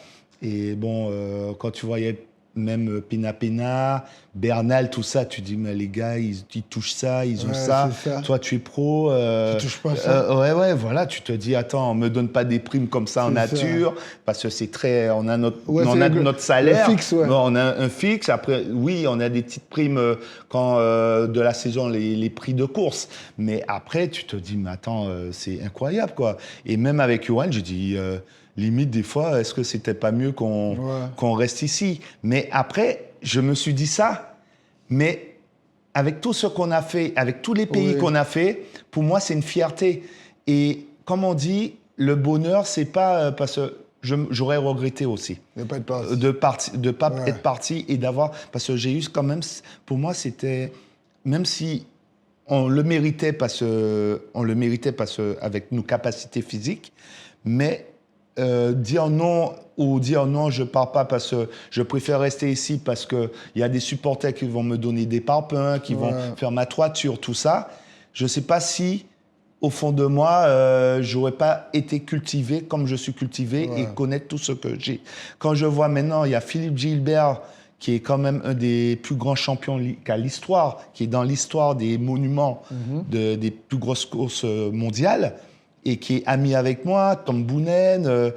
Et bon, quand tu voyais même Pina, Bernal, tout ça, tu dis, mais les gars, ils touchent ça, ils ont ça. Toi, tu es pro. Tu touches pas ça. Voilà, tu te dis, attends, on me donne pas des primes comme ça en nature, parce que c'est très, on a notre salaire. Fixe, on a un fixe. Après, oui, on a des petites primes quand de la saison, les prix de course. Mais après, tu te dis, mais attends, c'est incroyable, quoi. Et même avec Yohan, je dis, limite, des fois, est-ce que c'était pas mieux qu'on reste ici? Mais après, je me suis dit ça, mais avec tout ce qu'on a fait, avec tous les pays qu'on a fait, pour moi, c'est une fierté. Et comme on dit, le bonheur, c'est pas parce que j'aurais regretté aussi de ne pas être parti et d'avoir, parce que j'ai eu quand même, pour moi, c'était, même si on le méritait parce avec nos capacités physiques, mais dire non ou dire non, je pars pas parce que je préfère rester ici parce qu'il y a des supporters qui vont me donner des parpaings, qui vont faire ma toiture, tout ça. Je ne sais pas si, au fond de moi, j'aurais pas été cultivé comme je suis cultivé et connaître tout ce que j'ai. Quand je vois maintenant, il y a Philippe Gilbert, qui est quand même un des plus grands champions qu'a l'histoire, qui est dans l'histoire des monuments des plus grosses courses mondiales, et qui est ami avec moi, Tom Boonen,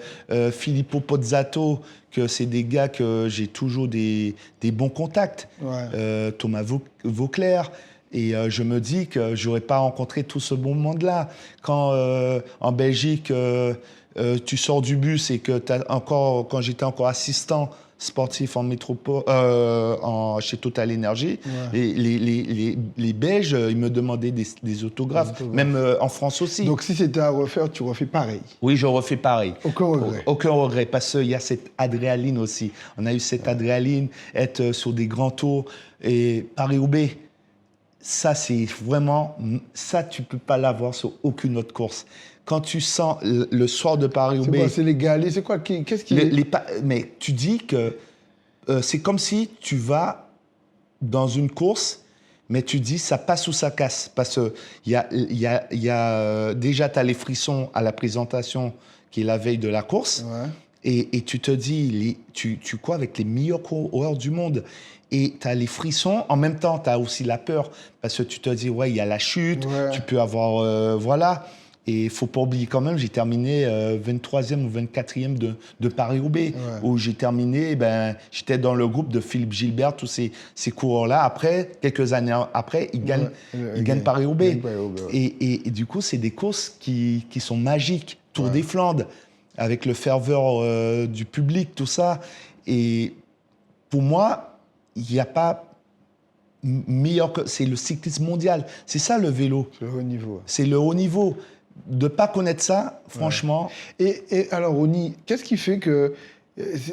Filippo Pozzato, que c'est des gars que j'ai toujours des bons contacts, Thomas Vauclair, et je me dis que j'aurais pas rencontré tout ce bon monde-là. Quand en Belgique, tu sors du bus et que quand j'étais encore assistant sportif en métropole, chez Total Energy, Ouais. les Belges, ils me demandaient des autographes, même en France aussi. Donc, si c'était à refaire, tu refais pareil. Oui, je refais pareil. Aucun regret. Aucun regret, parce qu'il y a cette adrénaline aussi. On a eu cette adrénaline, être sur des grands tours. Et Paris-Roubaix, ça, c'est vraiment... Ça, tu ne peux pas l'avoir sur aucune autre course. Quand tu sens le soir de C'est Paris-Roubaix... quoi? C'est les galets? C'est quoi? Qu'est-ce qui est... Mais tu dis que c'est comme si tu vas dans une course, mais tu dis ça passe ou ça casse. Parce que déjà, tu as les frissons à la présentation qui est la veille de la course. Ouais. Et tu te dis, tu cours avec les meilleurs coureurs du monde. Et tu as les frissons. En même temps, tu as aussi la peur. Parce que tu te dis, ouais, il y a la chute. Ouais. Tu peux avoir... voilà. Et il ne faut pas oublier quand même, j'ai terminé 23e ou 24e de Paris-Roubaix. Ouais. Où j'ai terminé, j'étais dans le groupe de Philippe Gilbert, tous ces coureurs-là. Après, quelques années après, ils gagnent Paris-Roubaix. Et du coup, c'est des courses qui sont magiques. Tour des Flandres, avec le ferveur du public, tout ça. Et pour moi, il n'y a pas meilleur que... C'est le cyclisme mondial. C'est ça le vélo. C'est le haut niveau. C'est le haut niveau. De ne pas connaître ça, franchement... Et alors, Ronny, qu'est-ce qui fait que...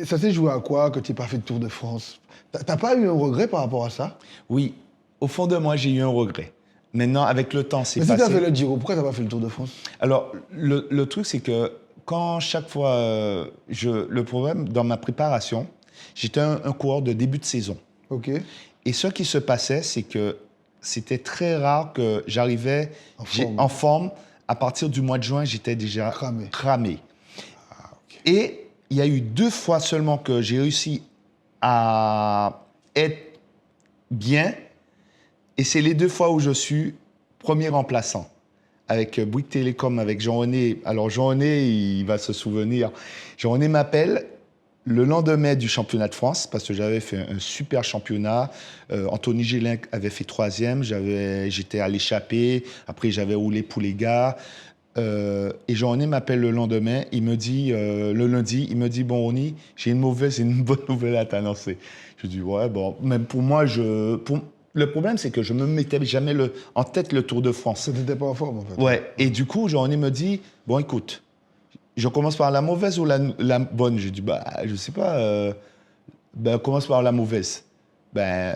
Ça s'est joué à quoi que tu n'aies pas fait de Tour de France? T'as pas eu un regret par rapport à ça? Oui. Au fond de moi, j'ai eu un regret. Maintenant, avec le temps, c'est passé. Mais si tu as fait le Giro, pourquoi tu n'as pas fait le Tour de France? Alors, le truc, c'est que quand chaque fois... le problème, dans ma préparation, j'étais un coureur de début de saison. OK. Et ce qui se passait, c'est que c'était très rare que j'arrivais en forme. À partir du mois de juin, j'étais déjà cramé. Ah, OK. Et il y a eu 2 fois seulement que j'ai réussi à être bien. Et c'est les 2 fois où je suis premier remplaçant. Avec Bouygues Télécom, avec Jean-René. Alors Jean-René, il va se souvenir. Jean-René m'appelle le lendemain du championnat de France, parce que j'avais fait un super championnat. Anthony Gélin avait fait 3e, j'étais à l'échappée, après j'avais roulé pour les gars. Et Jean-René m'appelle le lendemain, il me dit, le lundi, il me dit, bon Ronny, j'ai une mauvaise et une bonne nouvelle à t'annoncer. Je dis, ouais, bon, même pour moi, le problème, c'est que je ne me mettais jamais en tête le Tour de France. Tu n'étais pas en forme, en fait. Ouais, et du coup, Jean-René me dit, bon, écoute, je commence par la mauvaise ou la bonne? Je dis, je sais pas. Commence par la mauvaise.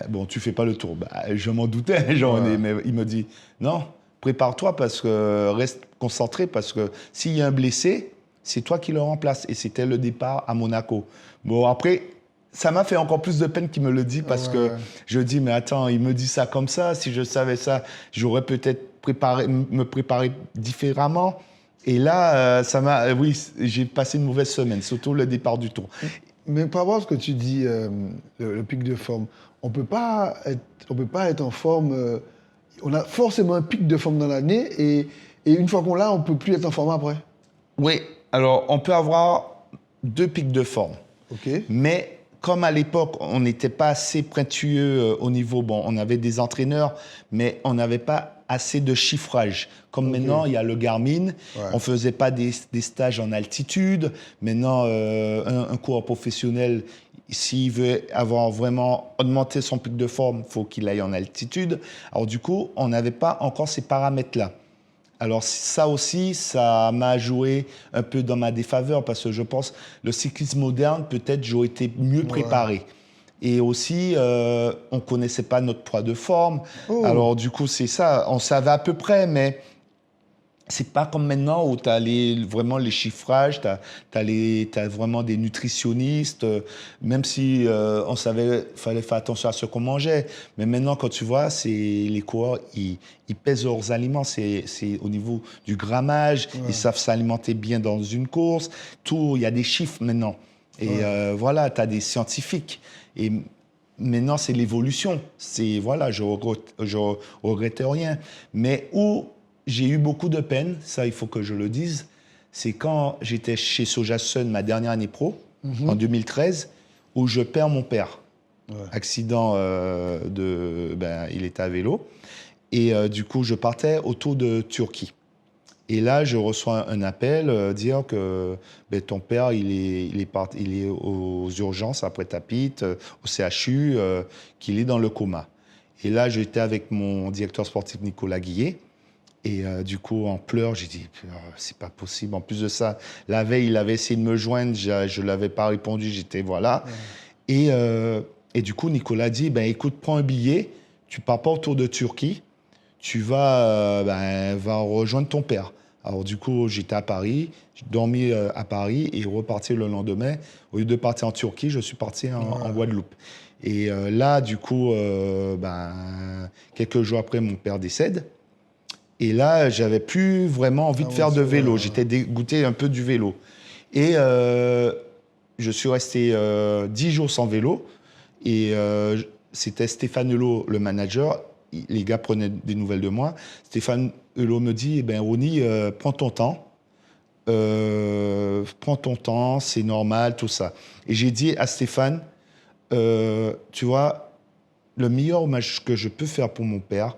Bon, tu fais pas le tour. Je m'en doutais, Jean-René, mais il me dit, non, prépare-toi, parce que reste concentré, parce que s'il y a un blessé, c'est toi qui le remplace. Et c'était le départ à Monaco. Bon, après, ça m'a fait encore plus de peine qu'il me le dit, parce que je dis, mais attends, il me dit ça comme ça. Si je savais ça, j'aurais peut-être me préparé différemment. Et là, oui, j'ai passé une mauvaise semaine, surtout le départ du Tour. Mais par rapport à ce que tu dis, le pic de forme, on peut pas être en forme. On a forcément un pic de forme dans l'année, et une fois qu'on l'a, on peut plus être en forme après. Oui, alors on peut avoir 2 pics de forme. OK. Mais comme à l'époque, on n'était pas assez pointueux au niveau... Bon, on avait des entraîneurs, mais on n'avait pas assez de chiffrage. Comme maintenant, il y a le Garmin. On ne faisait pas des stages en altitude. Maintenant, un coureur professionnel, s'il veut avoir vraiment augmenté son pic de forme, il faut qu'il aille en altitude. Alors du coup, on n'avait pas encore ces paramètres-là. Alors ça aussi, ça m'a joué un peu dans ma défaveur, parce que je pense le cyclisme moderne, peut-être j'aurais été mieux préparé. Et aussi, on ne connaissait pas notre poids de forme. Alors du coup, c'est ça. On savait à peu près, mais c'est pas comme maintenant où tu as vraiment les chiffrages, tu as vraiment des nutritionnistes, même si on savait qu'il fallait faire attention à ce qu'on mangeait. Mais maintenant, quand tu vois, les coureurs, ils pèsent leurs aliments, c'est au niveau du grammage, ils savent s'alimenter bien dans une course. Tout, il y a des chiffres maintenant. Et voilà, tu as des scientifiques. Et maintenant, c'est l'évolution. Voilà, je regrette rien. Mais où j'ai eu beaucoup de peine, ça il faut que je le dise, c'est quand j'étais chez Sojasun, ma dernière année pro, en 2013, où je perds mon père. Accident il était à vélo. Et du coup, je partais au Tour de Turquie. Et là, je reçois un appel dire que ton père, il est aux urgences après Tapit, au CHU, qu'il est dans le coma. Et là, j'étais avec mon directeur sportif Nicolas Guillet. Et du coup, en pleurs, j'ai dit, c'est pas possible. En plus de ça, la veille, il avait essayé de me joindre, je l'avais pas répondu, j'étais voilà. Et du coup, Nicolas dit, écoute, prends un billet, tu pars pas autour de Turquie, tu vas rejoindre ton père. Alors du coup, j'étais à Paris, j'ai dormi à Paris et reparti le lendemain. Au lieu de partir en Turquie, je suis parti en Guadeloupe. Et là, du coup, quelques jours après, mon père décède. Et là, j'avais plus vraiment envie de faire de vélo. J'étais dégoûté un peu du vélo. Et je suis resté 10 jours sans vélo. Et c'était Stéphane Hulot, le manager. Les gars prenaient des nouvelles de moi. Stéphane Hulot me dit, Ronny, prends ton temps. Prends ton temps, c'est normal, tout ça. Et j'ai dit à Stéphane, tu vois, le meilleur hommage que je peux faire pour mon père,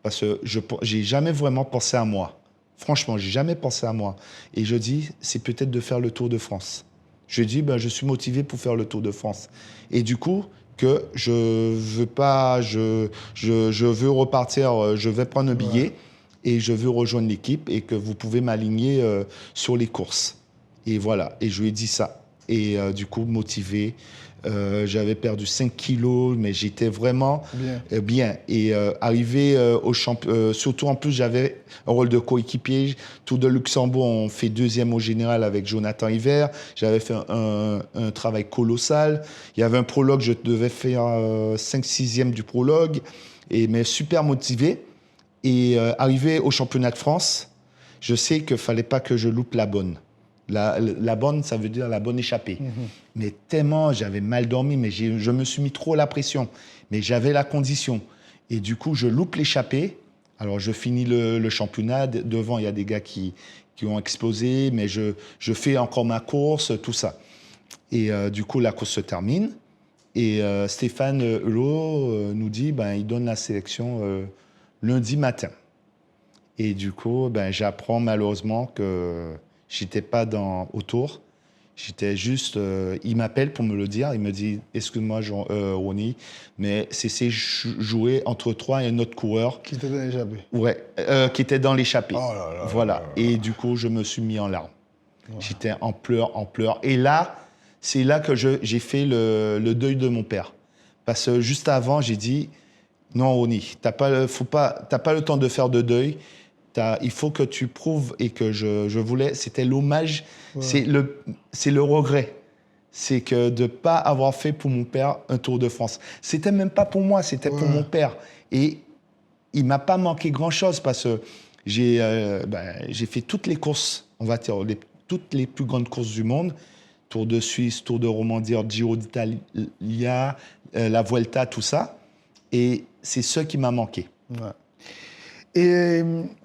parce que j'ai jamais vraiment pensé à moi. Franchement, j'ai jamais pensé à moi. Et je dis, c'est peut-être de faire le Tour de France. Je dis, je suis motivé pour faire le Tour de France. Et du coup, que je veux repartir, je vais prendre un billet et je veux rejoindre l'équipe et que vous pouvez m'aligner sur les courses. Et voilà. Et je lui ai dit ça. Et du coup, motivé. J'avais perdu 5 kilos, mais j'étais vraiment bien. Et arrivé au championnat, surtout en plus, j'avais un rôle de coéquipier. Tour de Luxembourg, on fait deuxième au général avec Jonathan Hiver. J'avais fait un travail colossal. Il y avait un prologue, je devais faire 5/6e du prologue, mais super motivé. Et arrivé au championnat de France, je sais qu'il ne fallait pas que je loupe la bonne. La bonne, ça veut dire la bonne échappée. Mais tellement, j'avais mal dormi, mais je me suis mis trop la pression. Mais j'avais la condition. Et du coup, je loupe l'échappée. Alors, je finis le championnat. Devant, il y a des gars qui ont explosé, mais je fais encore ma course, tout ça. Et du coup, la course se termine. Et Stéphane Hulot nous dit, il donne la sélection lundi matin. Et du coup, j'apprends malheureusement que j'étais pas au tour. J'étais juste... il m'appelle pour me le dire. Il me dit, excuse-moi, Ronny, mais c'est jouer entre toi et un autre coureur. Qui était dans l'échappée. Ouais, qui était dans l'échappée. Oh là là voilà. là là. Et du coup, je me suis mis en larmes. J'étais en pleurs. Et là, c'est là que j'ai fait le deuil de mon père. Parce que juste avant, j'ai dit, non, Ronny, t'as pas le temps de faire de deuil. Il faut que tu prouves, et que je voulais, c'était l'hommage, c'est le regret. C'est que de ne pas avoir fait pour mon père un Tour de France. C'était même pas pour moi, c'était pour mon père. Et il m'a pas manqué grand-chose parce que j'ai fait toutes les courses, on va dire, toutes les plus grandes courses du monde. Tour de Suisse, Tour de Romandie, Giro d'Italia, la Vuelta, tout ça. Et c'est ce qui m'a manqué. Ouais. Et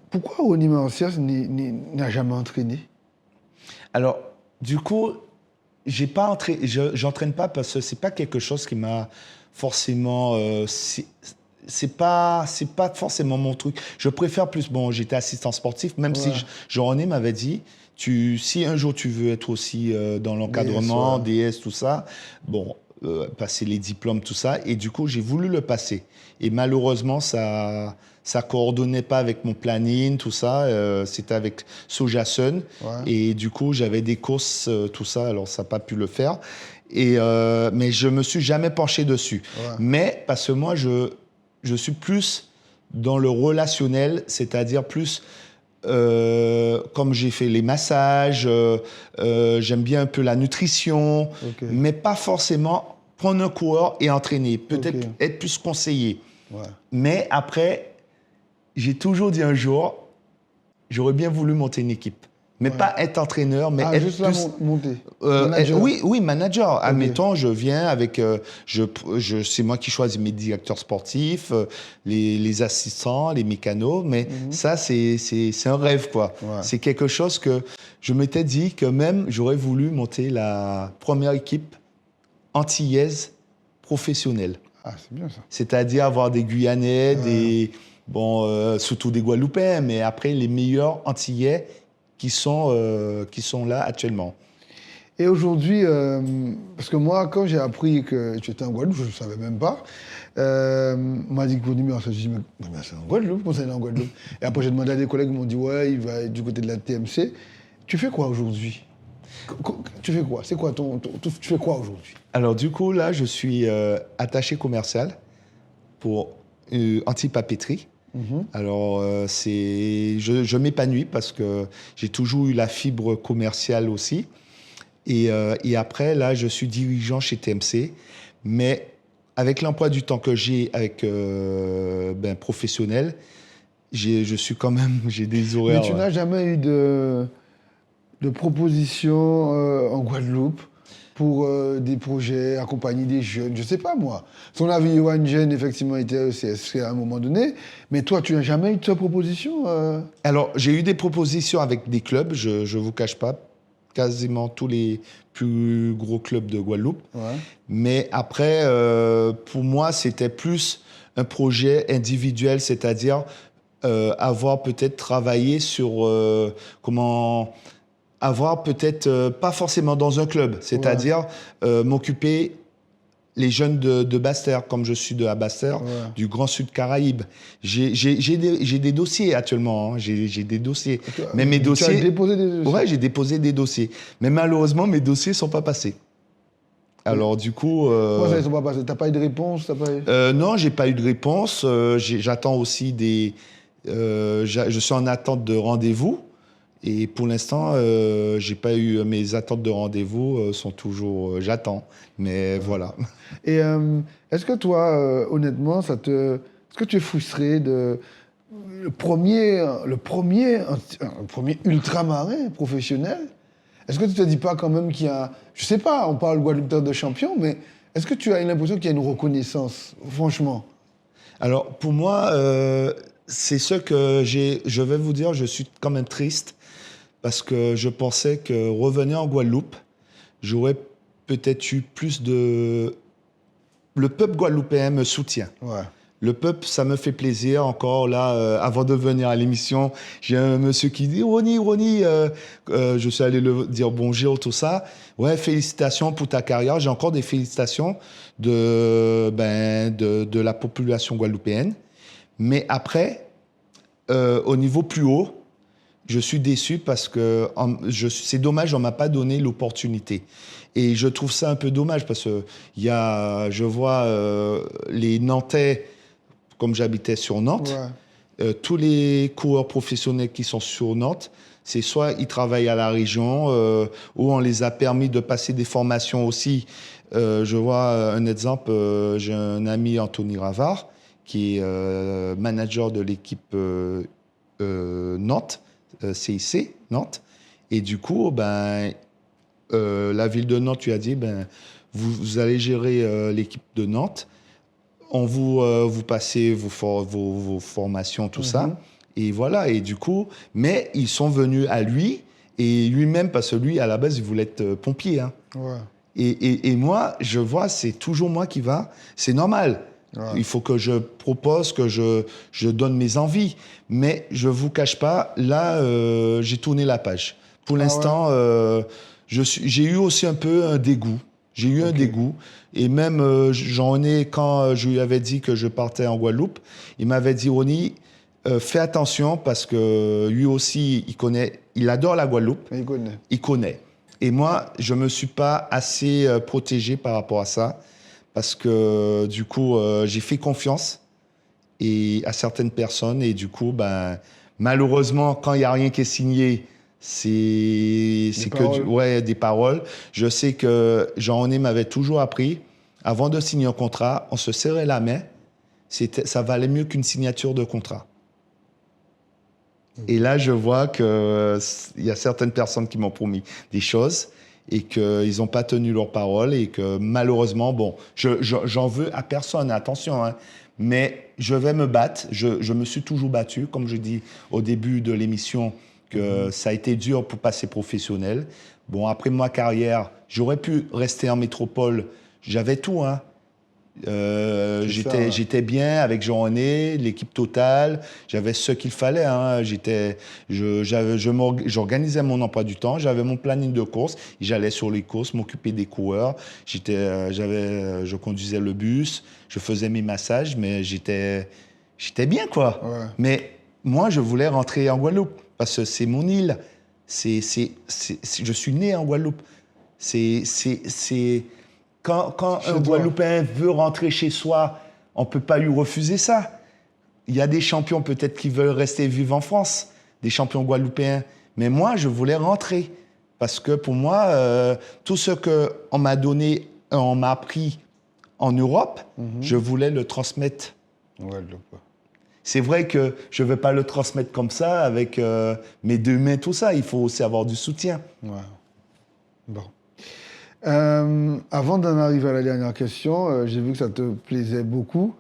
pourquoi Ronny Mancias n'a jamais entraîné? Alors, du coup, j'entraîne pas parce que c'est pas quelque chose qui m'a forcément... c'est pas forcément mon truc. Je préfère plus... Bon, j'étais assistant sportif, même si Jean-René m'avait dit, si un jour tu veux être aussi dans l'encadrement, DS, tout ça, bon... passer les diplômes, tout ça. Et du coup, j'ai voulu le passer. Et malheureusement, ça coordonnait pas avec mon planning, tout ça. C'était avec Sojasun. Et du coup, j'avais des courses, tout ça. Alors, ça n'a pas pu le faire. Mais je me suis jamais penché dessus. Mais parce que moi, je suis plus dans le relationnel, c'est-à-dire plus... comme j'ai fait les massages, j'aime bien un peu la nutrition, mais pas forcément prendre un coureur et entraîner. Peut-être être plus conseillé. Mais après, j'ai toujours dit un jour, j'aurais bien voulu monter une équipe. Mais pas être entraîneur, mais être juste plus... monter. Oui, manager. Admettons, je viens avec... c'est moi qui choisis mes directeurs sportifs, les assistants, les mécanos. Mais ça, c'est un rêve, quoi. C'est quelque chose que je m'étais dit que même j'aurais voulu monter la première équipe antillaise professionnelle. Ah, c'est bien ça. C'est-à-dire avoir des Guyanais, bon, surtout des Guadeloupéens, mais après les meilleurs Antillais qui sont là actuellement. Et aujourd'hui, parce que moi, quand j'ai appris que tu étais en Guadeloupe, je ne savais même pas. On m'a dit que vos numéros, je dis, mais c'est en Guadeloupe, comment ça il est en Guadeloupe? Et après, j'ai demandé à des collègues, ils m'ont dit, ouais, il va être du côté de la TMC. Tu fais quoi aujourd'hui? Tu fais quoi? C'est quoi tu fais quoi aujourd'hui? Alors du coup, là, je suis attaché commercial pour Antipapeterie. Alors, je m'épanouis parce que j'ai toujours eu la fibre commerciale aussi. Et après, là, je suis dirigeant chez TMC. Mais avec l'emploi du temps que j'ai avec professionnel, je suis quand même, j'ai des horaires. Mais tu n'as jamais eu de proposition en Guadeloupe pour des projets, accompagner des jeunes, je ne sais pas moi. Son avis, Yohan Jeune, effectivement, était au CSC à un moment donné, mais toi, tu n'as jamais eu de proposition Alors, j'ai eu des propositions avec des clubs, je ne vous cache pas, quasiment tous les plus gros clubs de Guadeloupe. Ouais. Mais après, pour moi, c'était plus un projet individuel, c'est-à-dire avoir peut-être travaillé sur comment avoir peut-être pas forcément dans un club, c'est-à-dire m'occuper les jeunes de Basse-Terre, comme je suis de la Basse-Terre, du Grand Sud Caraïbes. J'ai des dossiers actuellement, hein. J'ai des dossiers. Mais mes dossiers... Tu as déposé des dossiers? Ouais, j'ai déposé des dossiers. Mais malheureusement, mes dossiers ne sont pas passés. Alors du coup... Comment ça, ils ne sont pas passés? Tu n'as pas eu de réponse? Non, je n'ai pas eu de réponse. J'attends aussi des... je suis en attente de rendez-vous. Et pour l'instant, j'ai pas eu mes attentes de rendez-vous sont toujours. J'attends, mais voilà. Et est-ce que toi, honnêtement, est-ce que tu es frustré de le premier ultramarin professionnel? Est-ce que tu te dis pas quand même qu'il y a, je sais pas, on parle Guadeloupe de champion, mais est-ce que tu as l'impression qu'il y a une reconnaissance, franchement? Alors pour moi, c'est ce que je vais vous dire, je suis quand même triste. Parce que je pensais que revenir en Guadeloupe, j'aurais peut-être eu plus de... Le peuple guadeloupéen me soutient. Ouais. Le peuple, ça me fait plaisir. Encore là, avant de venir à l'émission, j'ai un monsieur qui dit « Ronnie, je suis allé le dire bonjour, tout ça. Ouais, félicitations pour ta carrière. » J'ai encore des félicitations de la population guadeloupéenne. Mais après, au niveau plus haut, je suis déçu parce que c'est dommage, on ne m'a pas donné l'opportunité. Et je trouve ça un peu dommage parce que je vois les Nantais, comme j'habitais sur Nantes, tous les coureurs professionnels qui sont sur Nantes, c'est soit ils travaillent à la région ou on les a permis de passer des formations aussi. Je vois un exemple, j'ai un ami, Anthony Ravard, qui est manager de l'équipe Nantes, CIC, Nantes. Et du coup, la ville de Nantes lui a dit, vous allez gérer l'équipe de Nantes. On vous passez vos formations, tout ça. Et voilà. Et du coup, mais ils sont venus à lui et lui-même, parce que lui, à la base, il voulait être pompier. Hein. Ouais. Et moi, je vois, c'est toujours moi qui va. C'est normal. Ouais. Il faut que je propose, que je donne mes envies. Mais je ne vous cache pas, là, j'ai tourné la page. Pour l'instant, j'ai eu aussi un peu un dégoût. J'ai eu un dégoût. Et même, j'en ai, quand je lui avais dit que je partais en Guadeloupe, il m'avait dit, Ronnie, fais attention parce que lui aussi, il adore la Guadeloupe. Il connaît. Et moi, je ne me suis pas assez protégé par rapport à ça. Parce que du coup, j'ai fait confiance à certaines personnes. Et du coup, malheureusement, quand il n'y a rien qui est signé, c'est que des paroles. Je sais que Jean-René m'avait toujours appris, avant de signer un contrat, on se serrait la main. Ça valait mieux qu'une signature de contrat. Et là, je vois qu'il y a certaines personnes qui m'ont promis des choses et qu'ils n'ont pas tenu leur parole et que malheureusement, bon, j'en veux à personne, attention, hein, mais je vais me battre. Je me suis toujours battu, comme je dis au début de l'émission, que ça a été dur pour passer professionnel. Bon, après ma carrière, j'aurais pu rester en métropole. J'avais tout, hein. J'étais bien avec Jean-René, l'équipe totale. J'avais ce qu'il fallait. Hein. J'organisais mon emploi du temps. J'avais mon planning de course. J'allais sur les courses, m'occuper des coureurs. Je conduisais le bus. Je faisais mes massages, mais j'étais bien, quoi. Ouais. Mais moi, je voulais rentrer en Guadeloupe parce que c'est mon île. Je suis né en Guadeloupe. Quand un Guadeloupéen veut rentrer chez soi, on ne peut pas lui refuser ça. Il y a des champions peut-être qui veulent rester vivre en France, des champions guadeloupéens. Mais moi, je voulais rentrer. Parce que pour moi, tout ce qu'on m'a donné, on m'a appris en Europe, je voulais le transmettre. Guadeloupe. C'est vrai que je ne veux pas le transmettre comme ça, avec mes 2 mains, tout ça. Il faut aussi avoir du soutien. Ouais. Bon. Avant d'en arriver à la dernière question, j'ai vu que ça te plaisait beaucoup.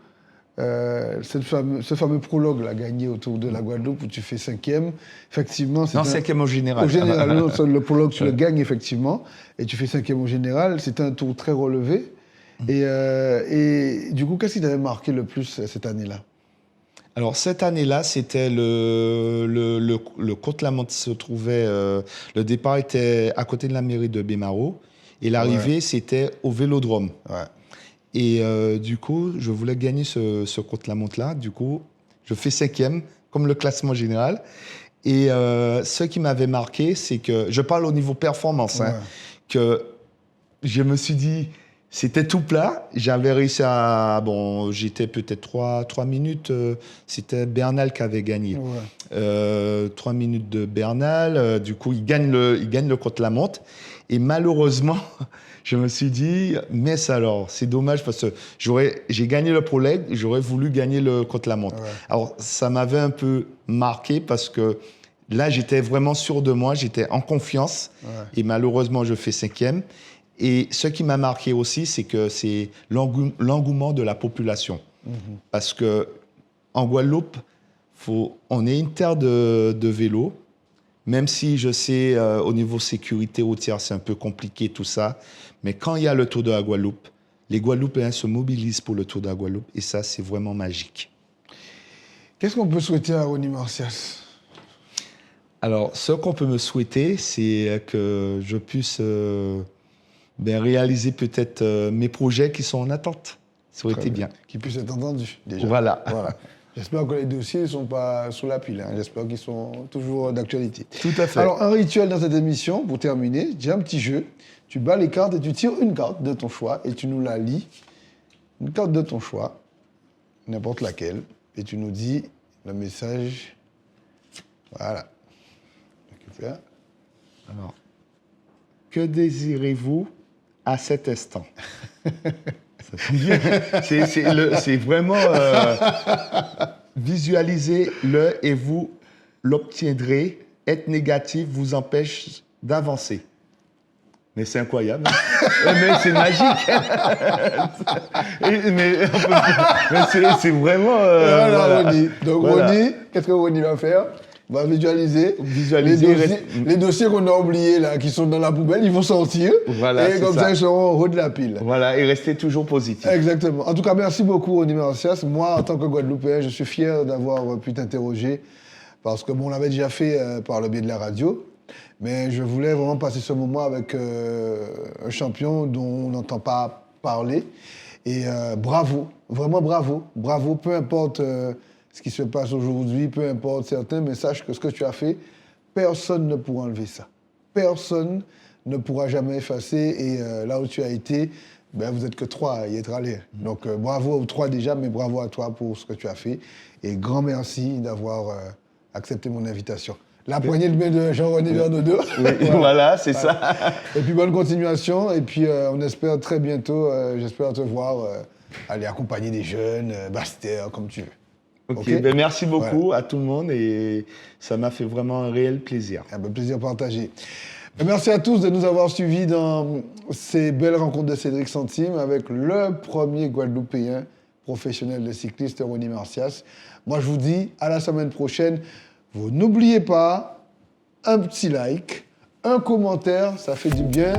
Ce fameux prologue là, gagné autour de la Guadeloupe où tu fais 5e, effectivement... Non, 5e au général. Au général, non, le prologue, tu le gagnes effectivement, et tu fais 5e au général. C'était un tour très relevé. Et du coup, qu'est-ce qui t'avait marqué le plus cette année-là? Alors, cette année-là, c'était le Côte-la-Menthe se trouvait... le départ était à côté de la mairie de Bémaro. Et l'arrivée, c'était au Vélodrome. Ouais. Et du coup, je voulais gagner ce Côte-la-Menthe-là. Du coup, je fais 5e, comme le classement général. Et ce qui m'avait marqué, c'est que... Je parle au niveau performance. Hein, que je me suis dit... C'était tout plat. J'avais réussi à... Bon, j'étais peut-être 3 minutes. C'était Bernal qui avait gagné. Ouais. 3 minutes de Bernal. Du coup, il gagne le Côte-la-Menthe. Et malheureusement, je me suis dit, mais ça alors, c'est dommage parce que j'ai gagné le prologue, j'aurais voulu gagner le Côte-la-Menthe. Ouais. Alors, ça m'avait un peu marqué parce que là, j'étais vraiment sûr de moi, j'étais en confiance. Ouais. Et malheureusement, je fais 5e. Et ce qui m'a marqué aussi, c'est que c'est l'engouement de la population. Parce qu'en Guadeloupe, on est une terre de vélo, même si je sais, au niveau sécurité routière, c'est un peu compliqué tout ça. Mais quand il y a le Tour de la Guadeloupe, les Guadeloupéens se mobilisent pour le Tour de la Guadeloupe. Et ça, c'est vraiment magique. Qu'est-ce qu'on peut souhaiter à Ronnie Martias? Alors, ce qu'on peut me souhaiter, c'est que je puisse... réaliser peut-être mes projets qui sont en attente. Ça aurait été bien. Qui puissent être entendus, déjà. Voilà. J'espère que les dossiers ne sont pas sous la pile. Hein. J'espère qu'ils sont toujours d'actualité. Tout à fait. Alors, un rituel dans cette émission, pour terminer, j'ai un petit jeu. Tu bats les cartes et tu tires une carte de ton choix et tu nous la lis. Une carte de ton choix, n'importe laquelle, et tu nous dis le message. Voilà. Récupère. Alors, que désirez-vous à cet instant? C'est vraiment visualisez-le et vous l'obtiendrez. Être négatif vous empêche d'avancer. Mais c'est incroyable. Mais c'est magique. mais c'est vraiment... voilà. Ronnie. Donc Ronnie, qu'est-ce que Ronnie va faire? Va visualiser les dossiers qu'on a oubliés, là, qui sont dans la poubelle, ils vont sortir. Voilà, et comme ça, ils seront au haut de la pile. Voilà, et rester toujours positif. Exactement. En tout cas, merci beaucoup, Ronnie Martias. Moi, en tant que Guadeloupéen, je suis fier d'avoir pu t'interroger parce que, bon, on l'avait déjà fait par le biais de la radio. Mais je voulais vraiment passer ce moment avec un champion dont on n'entend pas parler. Et bravo, vraiment bravo. Bravo, peu importe... ce qui se passe aujourd'hui, peu importe certains, mais sache que ce que tu as fait, personne ne pourra enlever ça. Personne ne pourra jamais effacer. Et là où tu as été, vous n'êtes que 3 à y être allés. Donc bravo aux 3 déjà, mais bravo à toi pour ce que tu as fait. Et grand merci d'avoir accepté mon invitation. La poignée de main de Jean-René Bernodeau. Oui, voilà, c'est ça. Et puis bonne continuation. Et puis on espère très bientôt, j'espère te voir aller accompagner des jeunes, Bastère, comme tu veux. Okay. Merci beaucoup à tout le monde et ça m'a fait vraiment un réel plaisir. Un plaisir partagé. Merci à tous de nous avoir suivis dans ces belles rencontres de Cédric Centime avec le premier Guadeloupéen professionnel de cycliste, Ronnie Martias. Moi, je vous dis à la semaine prochaine. Vous n'oubliez pas un petit like, un commentaire, ça fait du bien,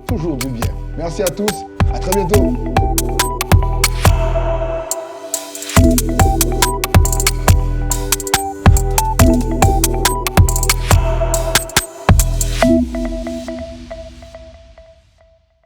toujours du bien. Merci à tous, à très bientôt.